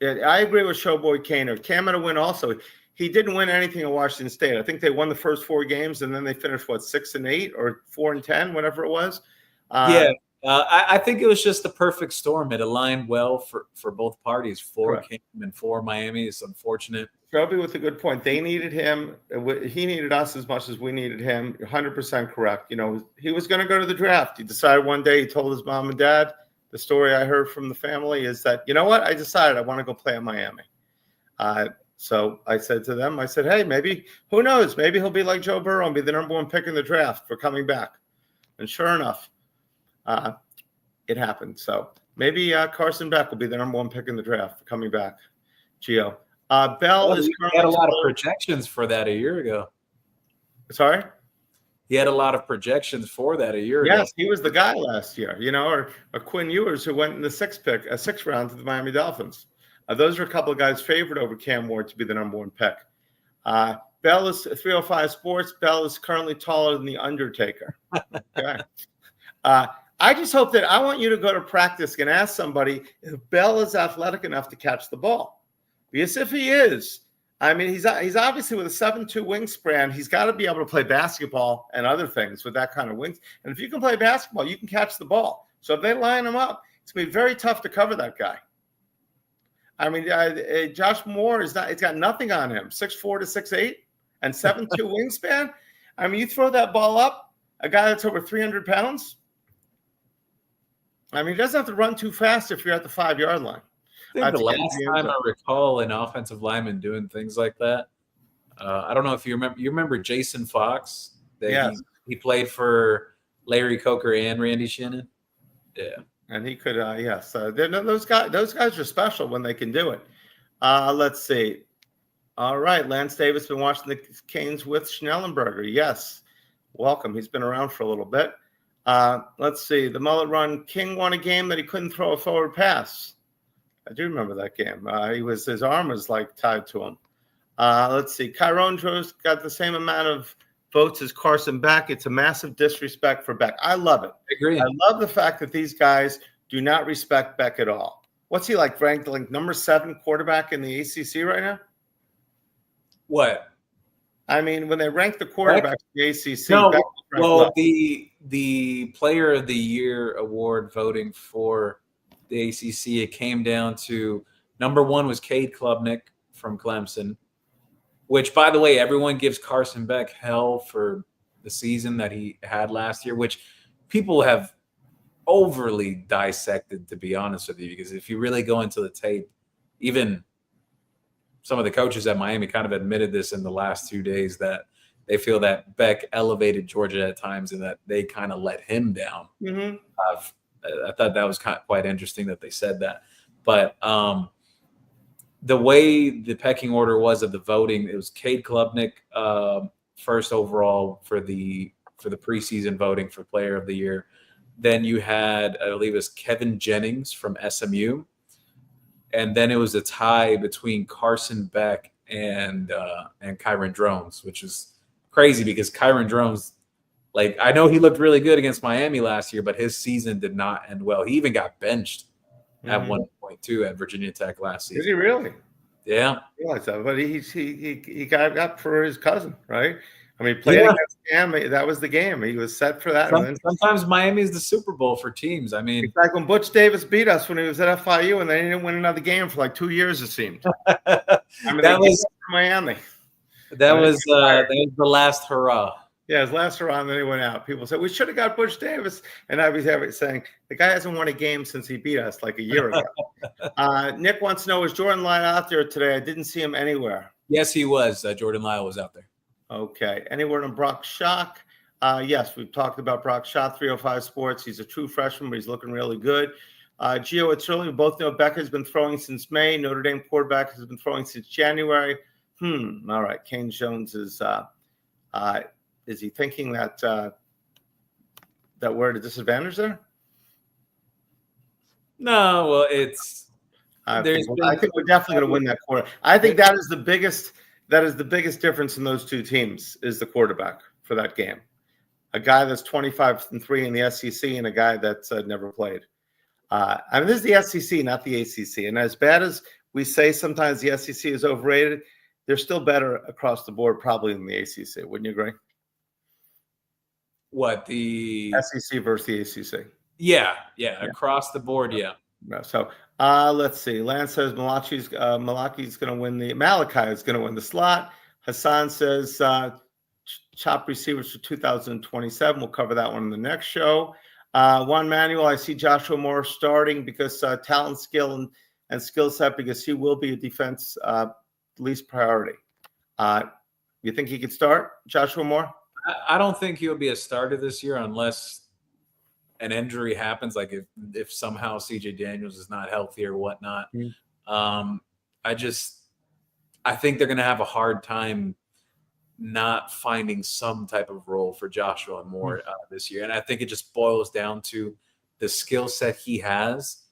agree with Showboy Kaner. Cam had a win also. He didn't win anything in Washington State. I think they won the first 4 games, and then they finished, 6-8 or 4-10, whatever it was. I think it was just the perfect storm. It aligned well for both parties, for Cam and for Miami. It's unfortunate. Shelby with a good point. They needed him. He needed us as much as we needed him. 100% correct. You know, he was going to go to the draft. He decided one day, he told his mom and dad, the story I heard from the family is that, you know what? I decided I want to go play in Miami. So I said to them, I said, hey, maybe, who knows? Maybe he'll be like Joe Burrow and be the number 1 pick in the draft for coming back. And sure enough, it happened. So maybe Carson Beck will be the number 1 pick in the draft for coming back. Gio. Bell is currently had a lot of projections for that a year ago. Sorry? He had a lot of projections for that a year ago. Yes, he was the guy last year, or Quinn Ewers, who went in the 6th round to the Miami Dolphins. Those are a couple of guys favored over Cam Ward to be the number 1 pick. Bell is 305 Sports. Bell is currently taller than The Undertaker. Okay. I just hope that I want you to go to practice and ask somebody if Bell is athletic enough to catch the ball. Because if he is, I mean, he's obviously with a 7'2" wingspan. He's got to be able to play basketball and other things with that kind of wings. And if you can play basketball, you can catch the ball. So if they line him up, it's going to be very tough to cover that guy. I mean, Josh Moore it's got nothing on him. 6'4" to 6'8" and 7'2" wingspan. I mean, you throw that ball up, a guy that's over 300 pounds. I mean, he doesn't have to run too fast if you're at the 5-yard line. I think the last time I recall an offensive lineman doing things like that, I don't know if you remember. You remember Jason Fox? He played for Larry Coker and Randy Shannon. Yeah, and he could. Yes, those guys are special when they can do it. Let's see. All right, Lance Davis been watching the Canes with Schnellenberger. Yes, welcome. He's been around for a little bit. Let's see. The mullet run King won a game that he couldn't throw a forward pass. I do remember that game. His arm was like tied to him. Let's see. Kyron Joe's got the same amount of votes as Carson Beck. It's a massive disrespect for Beck. I love it. I agree. I love the fact that these guys do not respect Beck at all. What's he like, ranked like number 7 quarterback in the ACC right now? What? I mean, when they rank the quarterbacks in the ACC. No, well, the Player of the Year award voting for the ACC, it came down to number 1 was Cade Klubnik from Clemson, which, by the way, everyone gives Carson Beck hell for the season that he had last year, which people have overly dissected, to be honest with you, because if you really go into the tape, even some of the coaches at Miami kind of admitted this in the last 2 days, that they feel that Beck elevated Georgia at times and that they kind of let him down. Mm-hmm. I thought that was quite interesting that they said that. But the way the pecking order was of the voting, it was Cade Klubnik first overall for the preseason voting for Player of the Year. Then you had, I believe it was Kevin Jennings from SMU. And then it was a tie between Carson Beck and Kyron Drones, which is crazy because Kyron Drones, like, I know he looked really good against Miami last year, but his season did not end well. He even got benched at 1.2 at Virginia Tech last season. Did he really? Yeah. I realize that, but he got up for his cousin, right? I mean, playing against Miami, that was the game. He was set for that. Sometimes Miami is the Super Bowl for teams. I mean, it's like when Butch Davis beat us when he was at FIU, and they didn't win another game for like 2 years. It seemed. I mean, that was Miami. That was the last hurrah. Yeah, his last hurrah, and then he went out. People said we should have got Butch Davis, and I was saying the guy hasn't won a game since he beat us like a year ago. Nick wants to know, is Jordan Lyle out there today? I didn't see him anywhere. Yes, he was. Jordan Lyle was out there. Okay. Any word on Brock Schock? Yes, we've talked about Brock Schock, 305 Sports. He's a true freshman, but he's looking really good. Gio, it's early. We both know Becca's been throwing since May. Notre Dame quarterback has been throwing since January. All right. Kane Jones is he thinking that we're at a disadvantage there? No, well, I think we're definitely going to win that quarter. I think that is the biggest difference in those two teams is the quarterback for that game. A guy that's 25-3 in the SEC and a guy that's never played. This is the SEC, not the ACC. And as bad as we say sometimes the SEC is overrated, they're still better across the board probably than the ACC. Wouldn't you agree? What, the SEC versus the ACC? Yeah, across the board, yeah. So let's see. Lance says Malachi is going to win Malachi is going to win the slot. Hassan says top receivers for 2027. We'll cover that one in the next show. Juan Manuel, I see Joshua Moore starting because talent, skill, and skill set, because he will be a defense least priority. You think he could start, Joshua Moore? I don't think he'll be a starter this year unless an injury happens, like if somehow CJ Daniels is not healthy or whatnot. I think they're going to have a hard time not finding some type of role for Joshua Moore this year. And I think it just boils down to the skill set he has.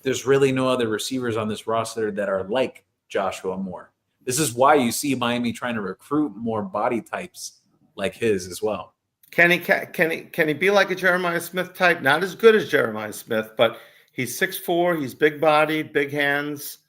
There's really no other receivers on this roster that are like Joshua Moore. This is why you see Miami trying to recruit more body types like his as well. Can he be like a Jeremiah Smith type? Not as good as Jeremiah Smith, but he's 6'4", he's big bodied, big hands.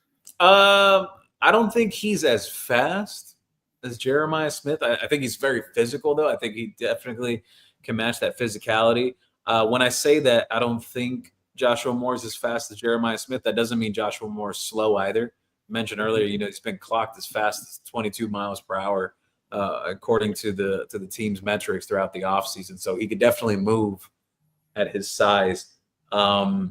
I don't think he's as fast as Jeremiah Smith. I think he's very physical, though. I think he definitely can match that physicality. When I say that I don't think Joshua Moore is as fast as Jeremiah Smith, that doesn't mean Joshua Moore is slow either. I mentioned earlier, he's been clocked as fast as 22 miles per hour. According to the team's metrics throughout the offseason. So he could definitely move at his size. I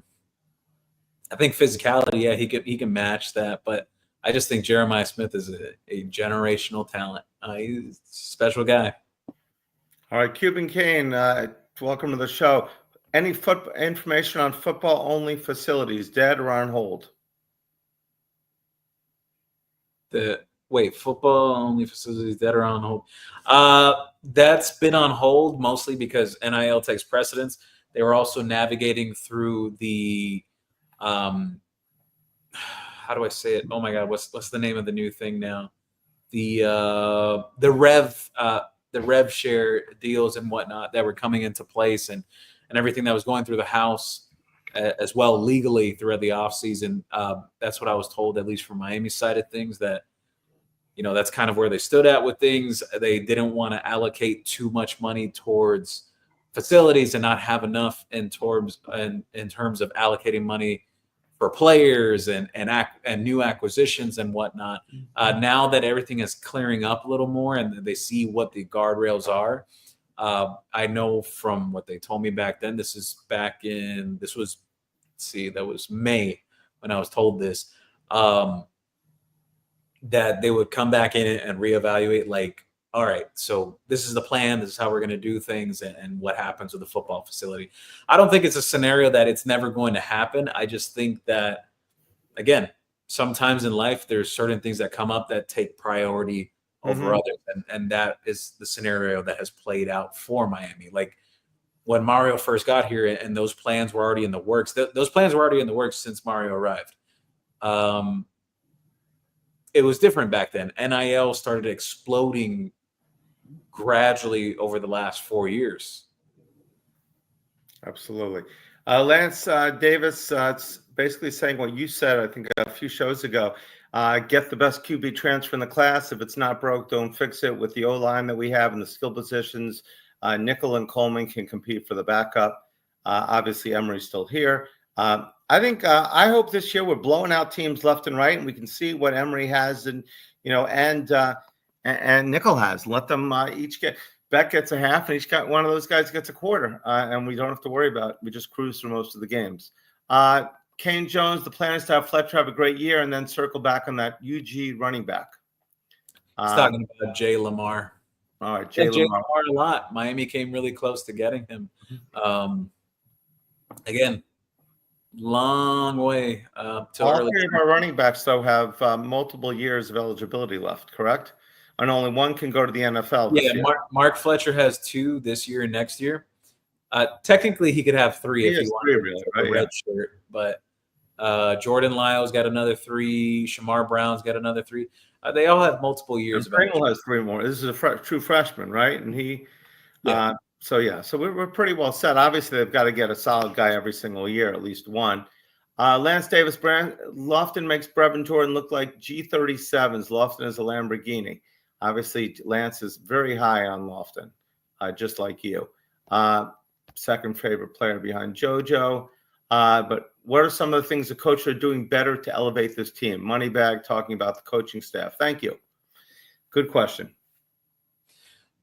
think physicality, yeah, he can match that. But I just think Jeremiah Smith is a generational talent. He's a special guy. All right, Cuban Kane, welcome to the show. Any information on football-only facilities, dead or on hold? Football only facilities that are on hold. That's been on hold mostly because NIL takes precedence. They were also navigating through the, how do I say it? Oh my God, what's the name of the new thing now? The rev share deals and whatnot that were coming into place and everything that was going through the House as well legally throughout the offseason. That's what I was told, at least from Miami's side of things, that that's kind of where they stood at with things. They didn't want to allocate too much money towards facilities and not have enough in terms of allocating money for players and new acquisitions and whatnot. Now that everything is clearing up a little more and they see what the guardrails are, I know from what they told me back then, that was May when I was told this, that they would come back in and reevaluate, like, all right, so this is the plan. This is how we're going to do things and what happens with the football facility. I don't think it's a scenario that it's never going to happen. I just think that, again, sometimes in life, there's certain things that come up that take priority over others. And that is the scenario that has played out for Miami. Like when Mario first got here and those plans were already in the works, those plans were already in the works since Mario arrived. It was different back then. NIL started exploding gradually over the last 4 years. Absolutely. Lance Davis, it's basically saying what you said, I think, a few shows ago. Get the best QB transfer in the class. If it's not broke, don't fix it. With the O-line that we have and the skill positions, Nickel and Coleman can compete for the backup. Obviously, Emery's still here. I hope this year we're blowing out teams left and right, and we can see what Emery has and Nickel has. Let them each get. Beck gets a half, and each got one of those guys gets a quarter, and we don't have to worry about it. We just cruise through most of the games. Kane Jones, the plan is to have Fletcher have a great year and then circle back on that UG running back. He's talking about Jay Lamar. All right, Jay Jay Lamar. Lamar a lot. Miami came really close to getting him. Again, long way till All early. three of our running backs, though, have multiple years of eligibility left, correct? And only one can go to the NFL this Yeah, year. Mark Fletcher has 2 this year and next year. Technically, he could have 3 if he wanted really, a red shirt. But Jordan Lyles got another 3. Shamar Brown's got another 3. They all have multiple years. And Pringle has 3 more. This is a true freshman, right? And he, so we're pretty well set. Obviously, they've got to get a solid guy every single year, at least one. Lance Davis, Lofton makes Brevin Jordan look like G37s. Lofton is a Lamborghini. Obviously, Lance is very high on Lofton, just like you. Second favorite player behind JoJo. But what are some of the things the coaches are doing better to elevate this team? Moneybag talking about the coaching staff. Thank you. Good question.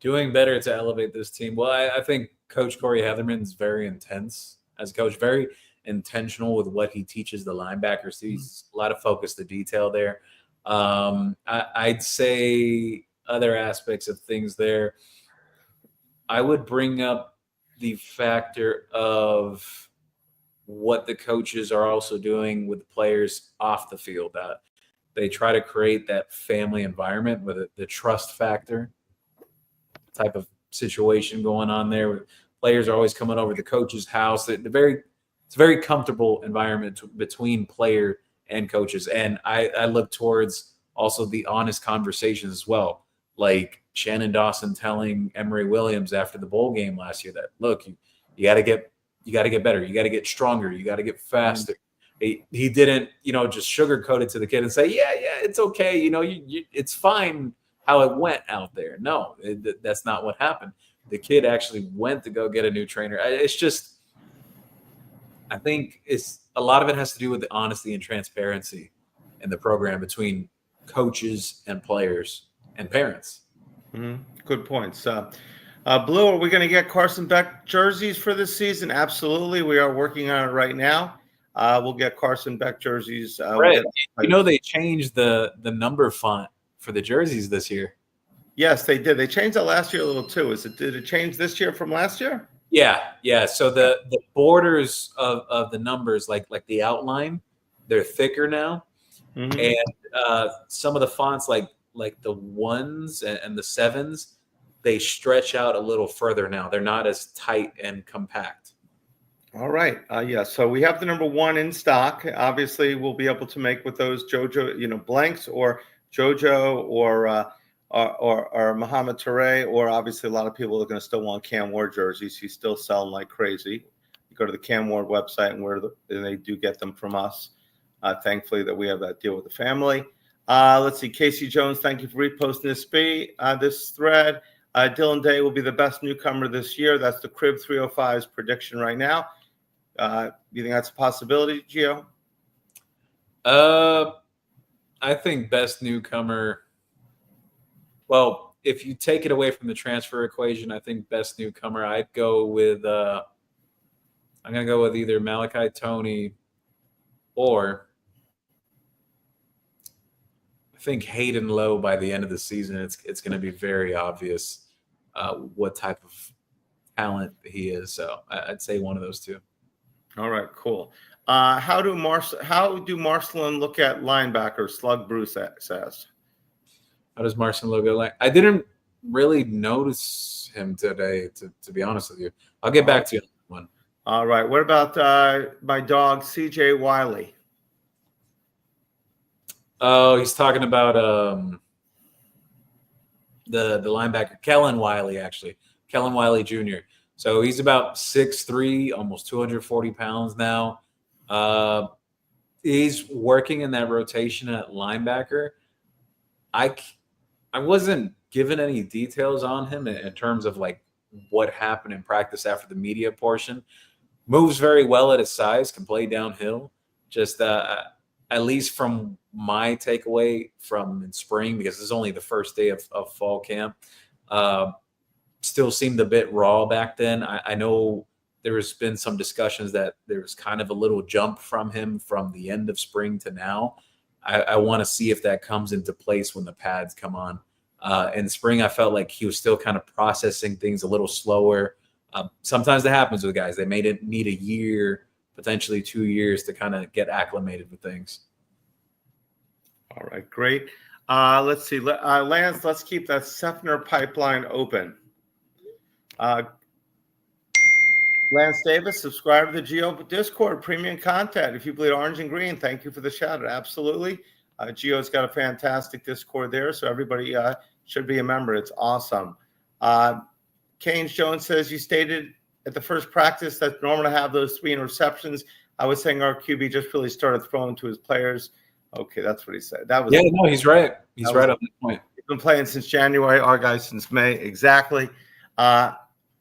Doing better to elevate this team. Well, I think Coach Corey Heatherman is very intense as a coach, very intentional with what he teaches the linebackers. He's a lot of focus to detail there. I'd say other aspects of things there. I would bring up the factor of what the coaches are also doing with the players off the field. They try to create that family environment with the trust factor type of situation going on there. Where players are always coming over to the coach's house. It's a very comfortable environment between player and coaches. And I look towards also the honest conversations as well. Like Shannon Dawson telling Emory Williams after the bowl game last year that, look, you got to get better. You got to get stronger. You got to get faster. He didn't, just sugarcoat it to the kid and say, yeah, it's okay. It's fine how it went out there. No, that's not what happened. The kid actually went to go get a new trainer. It's just, I think a lot of it has to do with the honesty and transparency in the program between coaches and players and parents. Good points. Blue, are we going to get Carson Beck jerseys for this season? Absolutely. We are working on it right now. We'll get Carson Beck jerseys. Right. They changed the number font for the jerseys this year. Yes, they did. They changed that last year a little too. Did it change this year from last year? Yeah. So the borders of the numbers, like the outline, they're thicker now. And some of the fonts, like the 1s and the 7s, they stretch out a little further now. They're not as tight and compact. All right. So we have the number 1 in stock. Obviously, we'll be able to make with those JoJo, blanks or JoJo or Muhammad Toure, or obviously a lot of people are going to still want Cam Ward jerseys. He's still selling like crazy. You go to the Cam Ward website and they do get them from us. Thankfully that we have that deal with the family. Let's see. Casey Jones, thank you for reposting this thread. Dylan Day will be the best newcomer this year. That's the Crib 305's prediction right now. You think that's a possibility, Gio? I think best newcomer. Well, if you take it away from the transfer equation, I think best newcomer, I'd go with I'm going to go with either Malachi Toney or I think Hayden Lowe. By the end of the season, it's going to be very obvious what type of talent he is. So I'd say one of those two. All right, cool. How do Marcelin look at linebacker? Slug Bruce says. How does Marcelin look at linebacker? I didn't really notice him today, to be honest with you. I'll get back to you on that one. All right. What about my dog, CJ Wiley? Oh, he's talking about the linebacker, Kellen Wiley, actually. Kellen Wiley Jr. So he's about 6'3", almost 240 pounds now. He's working in that rotation at linebacker. I wasn't given any details on him in terms of like what happened in practice after the media portion. Moves very well at his size, can play downhill. Just at least from my takeaway from in spring, because this is only the first day of fall camp, still seemed a bit raw back then. I know there has been some discussions that there was kind of a little jump from him from the end of spring to now. I want to see if that comes into place when the pads come on. In spring, I felt like he was still kind of processing things a little slower. Sometimes that happens with guys. They may need a year, potentially 2 years to kind of get acclimated with things. All right, great. Let's see. Lance, let's keep that Sefner pipeline open. Lance Davis, subscribe to the Geo Discord, premium content. If you bleed orange and green, thank you for the shout out. Absolutely. Geo's got a fantastic Discord there, so everybody should be a member. It's awesome. Canes Jones says, you stated at the first practice that normal to have those 3 interceptions. I was saying our QB just really started throwing to his players. Okay, that's what he said. That was no, he's right. He's right on that point. He's been playing since January. Our guy since May. Exactly.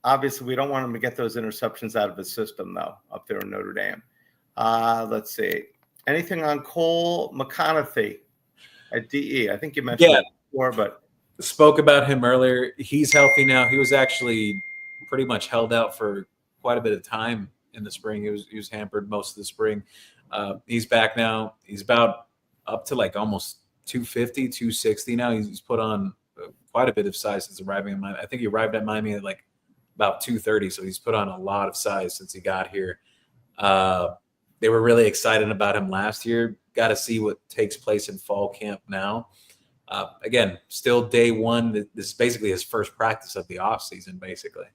Obviously, we don't want him to get those interceptions out of his system, though, up there in Notre Dame. Let's see. Anything on Cole McConaughey at DE? I think you mentioned that before, but spoke about him earlier. He's healthy now. He was actually pretty much held out for quite a bit of time in the spring. He was hampered most of the spring. He's back now. He's about up to like almost 250, 260 now. He's put on quite a bit of size since arriving in Miami. I think he arrived at Miami at like about 230, so he's put on a lot of size since he got here. They were really excited about him last year. Got to see what takes place in fall camp now. Again, still day one. This is basically his first practice of the offseason, basically.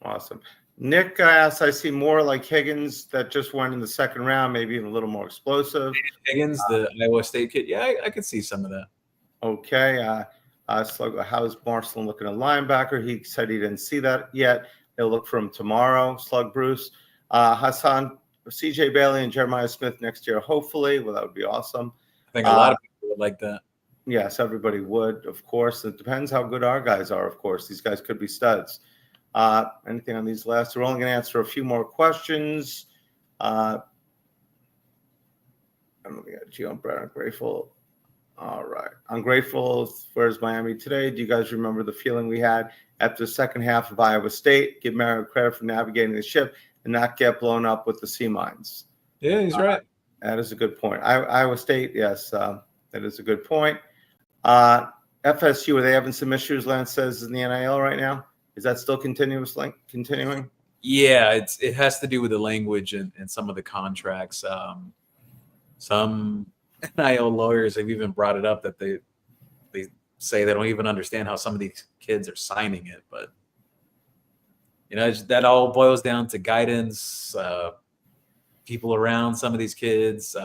Awesome. Nick asks, I see more like Higgins that just went in the second round, maybe even a little more explosive. Higgins, the Iowa State kid. Yeah, I could see some of that. Okay. How's Marcelin looking at linebacker? He said he didn't see that yet. He'll look for him tomorrow. Slug Bruce. Hassan, CJ Bailey and Jeremiah Smith next year, hopefully. Well, that would be awesome. I think a lot of people would like that. Yes, everybody would, of course. It depends how good our guys are, of course. These guys could be studs. Anything on these last? We're only going to answer a few more questions. I'm looking at Gio and Brad. I'm grateful. All right. I'm grateful. Where's Miami today? Do you guys remember the feeling we had after the second half of Iowa State? Give Mario credit for navigating the ship and not get blown up with the sea mines. Yeah, he's right. That is a good point. Iowa State, yes, that is a good point. FSU, are they having some issues, Lance says, in the NIL right now? Is that still continuing? Yeah, it has to do with the language and some of the contracts. Some NIL lawyers have even brought it up that they say they don't even understand how some of these kids are signing it. But, that all boils down to guidance, people around some of these kids.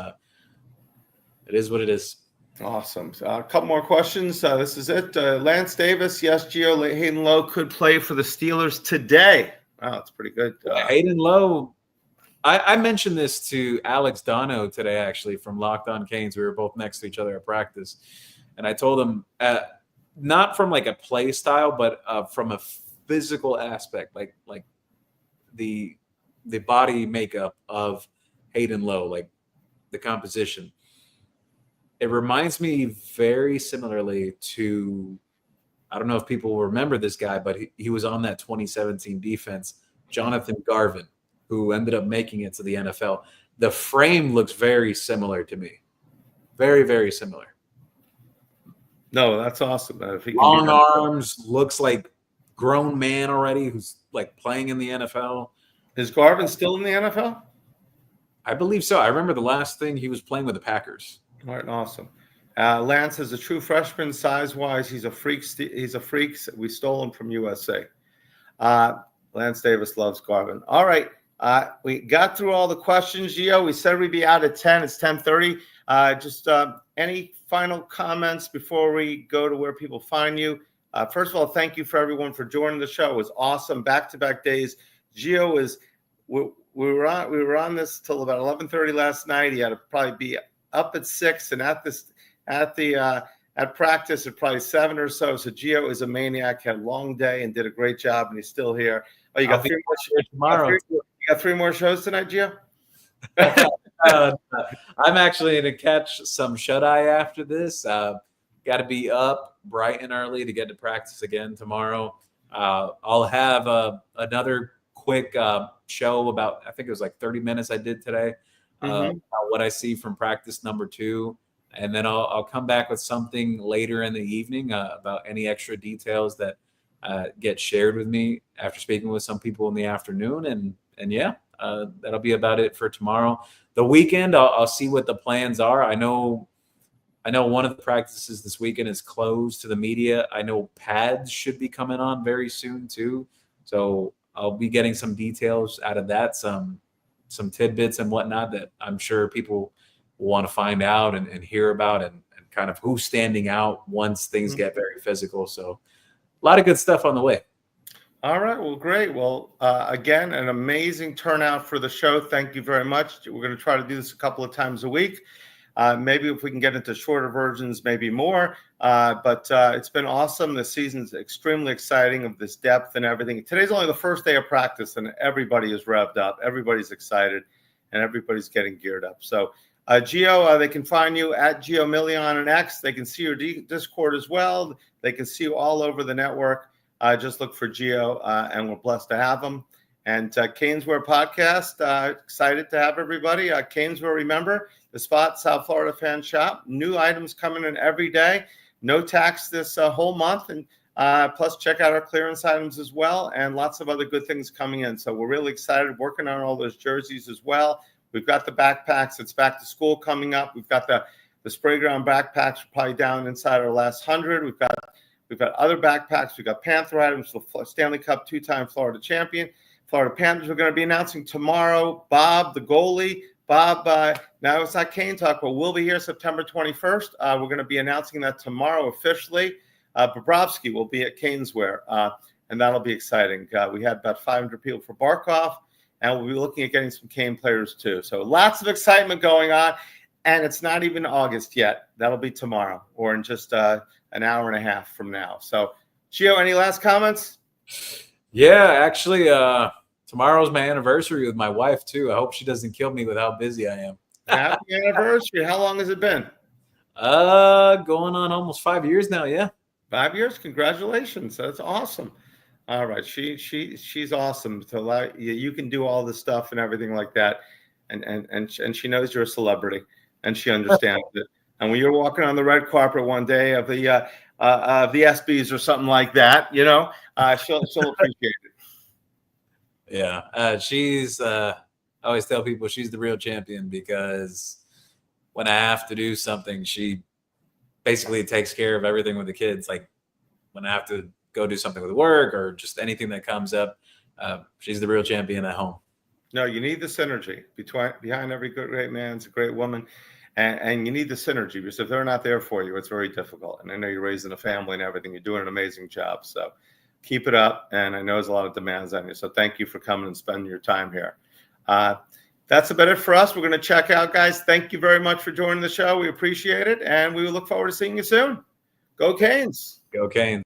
It is what it is. Awesome. A couple more questions. This is it. Lance Davis, yes, Gio Hayden Lowe could play for the Steelers today. Wow, that's pretty good. Hayden Lowe, I mentioned this to Alex Dono today, actually, from Locked On Canes. We were both next to each other at practice. And I told him, not from like a play style, but from a physical aspect, like the body makeup of Hayden Lowe, like the composition. It reminds me very similarly to, I don't know if people will remember this guy, but he was on that 2017 defense, Jonathan Garvin, who ended up making it to the NFL. The frame looks very similar to me. Very, very similar. No, that's awesome. Long arms, looks like grown man already who's like playing in the NFL. Is Garvin still in the NFL? I believe so. I remember the last thing he was playing with the Packers. All right, awesome. Lance is a true freshman size-wise. He's a freak. We stole him from USA. Lance Davis loves Garvin. All right. We got through all the questions, Gio. We said we'd be out at 10. It's 10:30. Just any final comments before we go to where people find you? First of all, thank you for everyone for joining the show. It was awesome. Back-to-back days. Gio is we were on this till about 11:30 last night. He had to probably be up at 6 and at practice at probably 7 or so. So Gio is a maniac. Had a long day and did a great job, and he's still here. Oh, you got 3 more shows tomorrow. You got 3 more shows tonight, Gio? I'm actually going to catch some shut-eye after this. Got to be up bright and early to get to practice again tomorrow. I'll have another quick show about, I think it was like 30 minutes I did today, about what I see from practice number 2. and then I'll come back with something later in the evening about any extra details that get shared with me after speaking with some people in the afternoon. And yeah, that'll be about it for tomorrow. The weekend, I'll see what the plans are. I know one of the practices this weekend is closed to the media. I know pads should be coming on very soon too. So I'll be getting some details out of that, some tidbits and whatnot that I'm sure people will want to find out and hear about, and kind of who's standing out once things get very physical. So a lot of good stuff on the way. All right. Well, great. Well, again, an amazing turnout for the show. Thank you very much. We're going to try to do this a couple of times a week. Maybe if we can get into shorter versions, maybe more. But it's been awesome. The season's extremely exciting of this depth and everything. Today's only the first day of practice, and everybody is revved up. Everybody's excited, and everybody's getting geared up. So, Gio, they can find you at GeoMillion on X. They can see your Discord as well. They can see you all over the network. Just look for Gio, and we're blessed to have them. And CanesWear Podcast, excited to have everybody. CanesWear, remember, the spot, South Florida fan shop. New items coming in every day. No tax this whole month. And plus, check out our clearance items as well. And lots of other good things coming in. So we're really excited, working on all those jerseys as well. We've got the backpacks. It's back to school coming up. We've got the spray ground backpacks probably down inside our last 100. We've got other backpacks. We've got Panther items, the Stanley Cup two-time Florida champion. Florida Panthers are going to be announcing tomorrow. Bob, the goalie. Bob, now it's not Kane Talk, but we'll be here September 21st. We're going to be announcing that tomorrow officially. Bobrovsky will be at CanesWear, and that'll be exciting. We had about 500 people for Barkov, and we'll be looking at getting some Kane players too. So lots of excitement going on, and it's not even August yet. That'll be tomorrow or in just an hour and a half from now. So, Gio, any last comments? Yeah, actually, tomorrow's my anniversary with my wife too. I hope she doesn't kill me with how busy I am. Happy anniversary. How long has it been? Going on almost 5 years now. Yeah. 5 years. Congratulations. That's awesome. All right. She's awesome. So you can do all this stuff and everything like that. And she knows you're a celebrity, and she understands it. And when you're walking on the red carpet one day of the ESPYs or something like that, she'll appreciate it. Yeah, she's. I always tell people she's the real champion, because when I have to do something, she basically takes care of everything with the kids. Like when I have to go do something with work or just anything that comes up, she's the real champion at home. No, you need the synergy behind every great man's a great woman. And you need the synergy, because if they're not there for you, it's very difficult. And I know you're raising a family and everything. You're doing an amazing job. So keep it up. And I know there's a lot of demands on you. So thank you for coming and spending your time here. That's about it for us. We're going to check out, guys. Thank you very much for joining the show. We appreciate it. And we look forward to seeing you soon. Go Canes. Go Canes.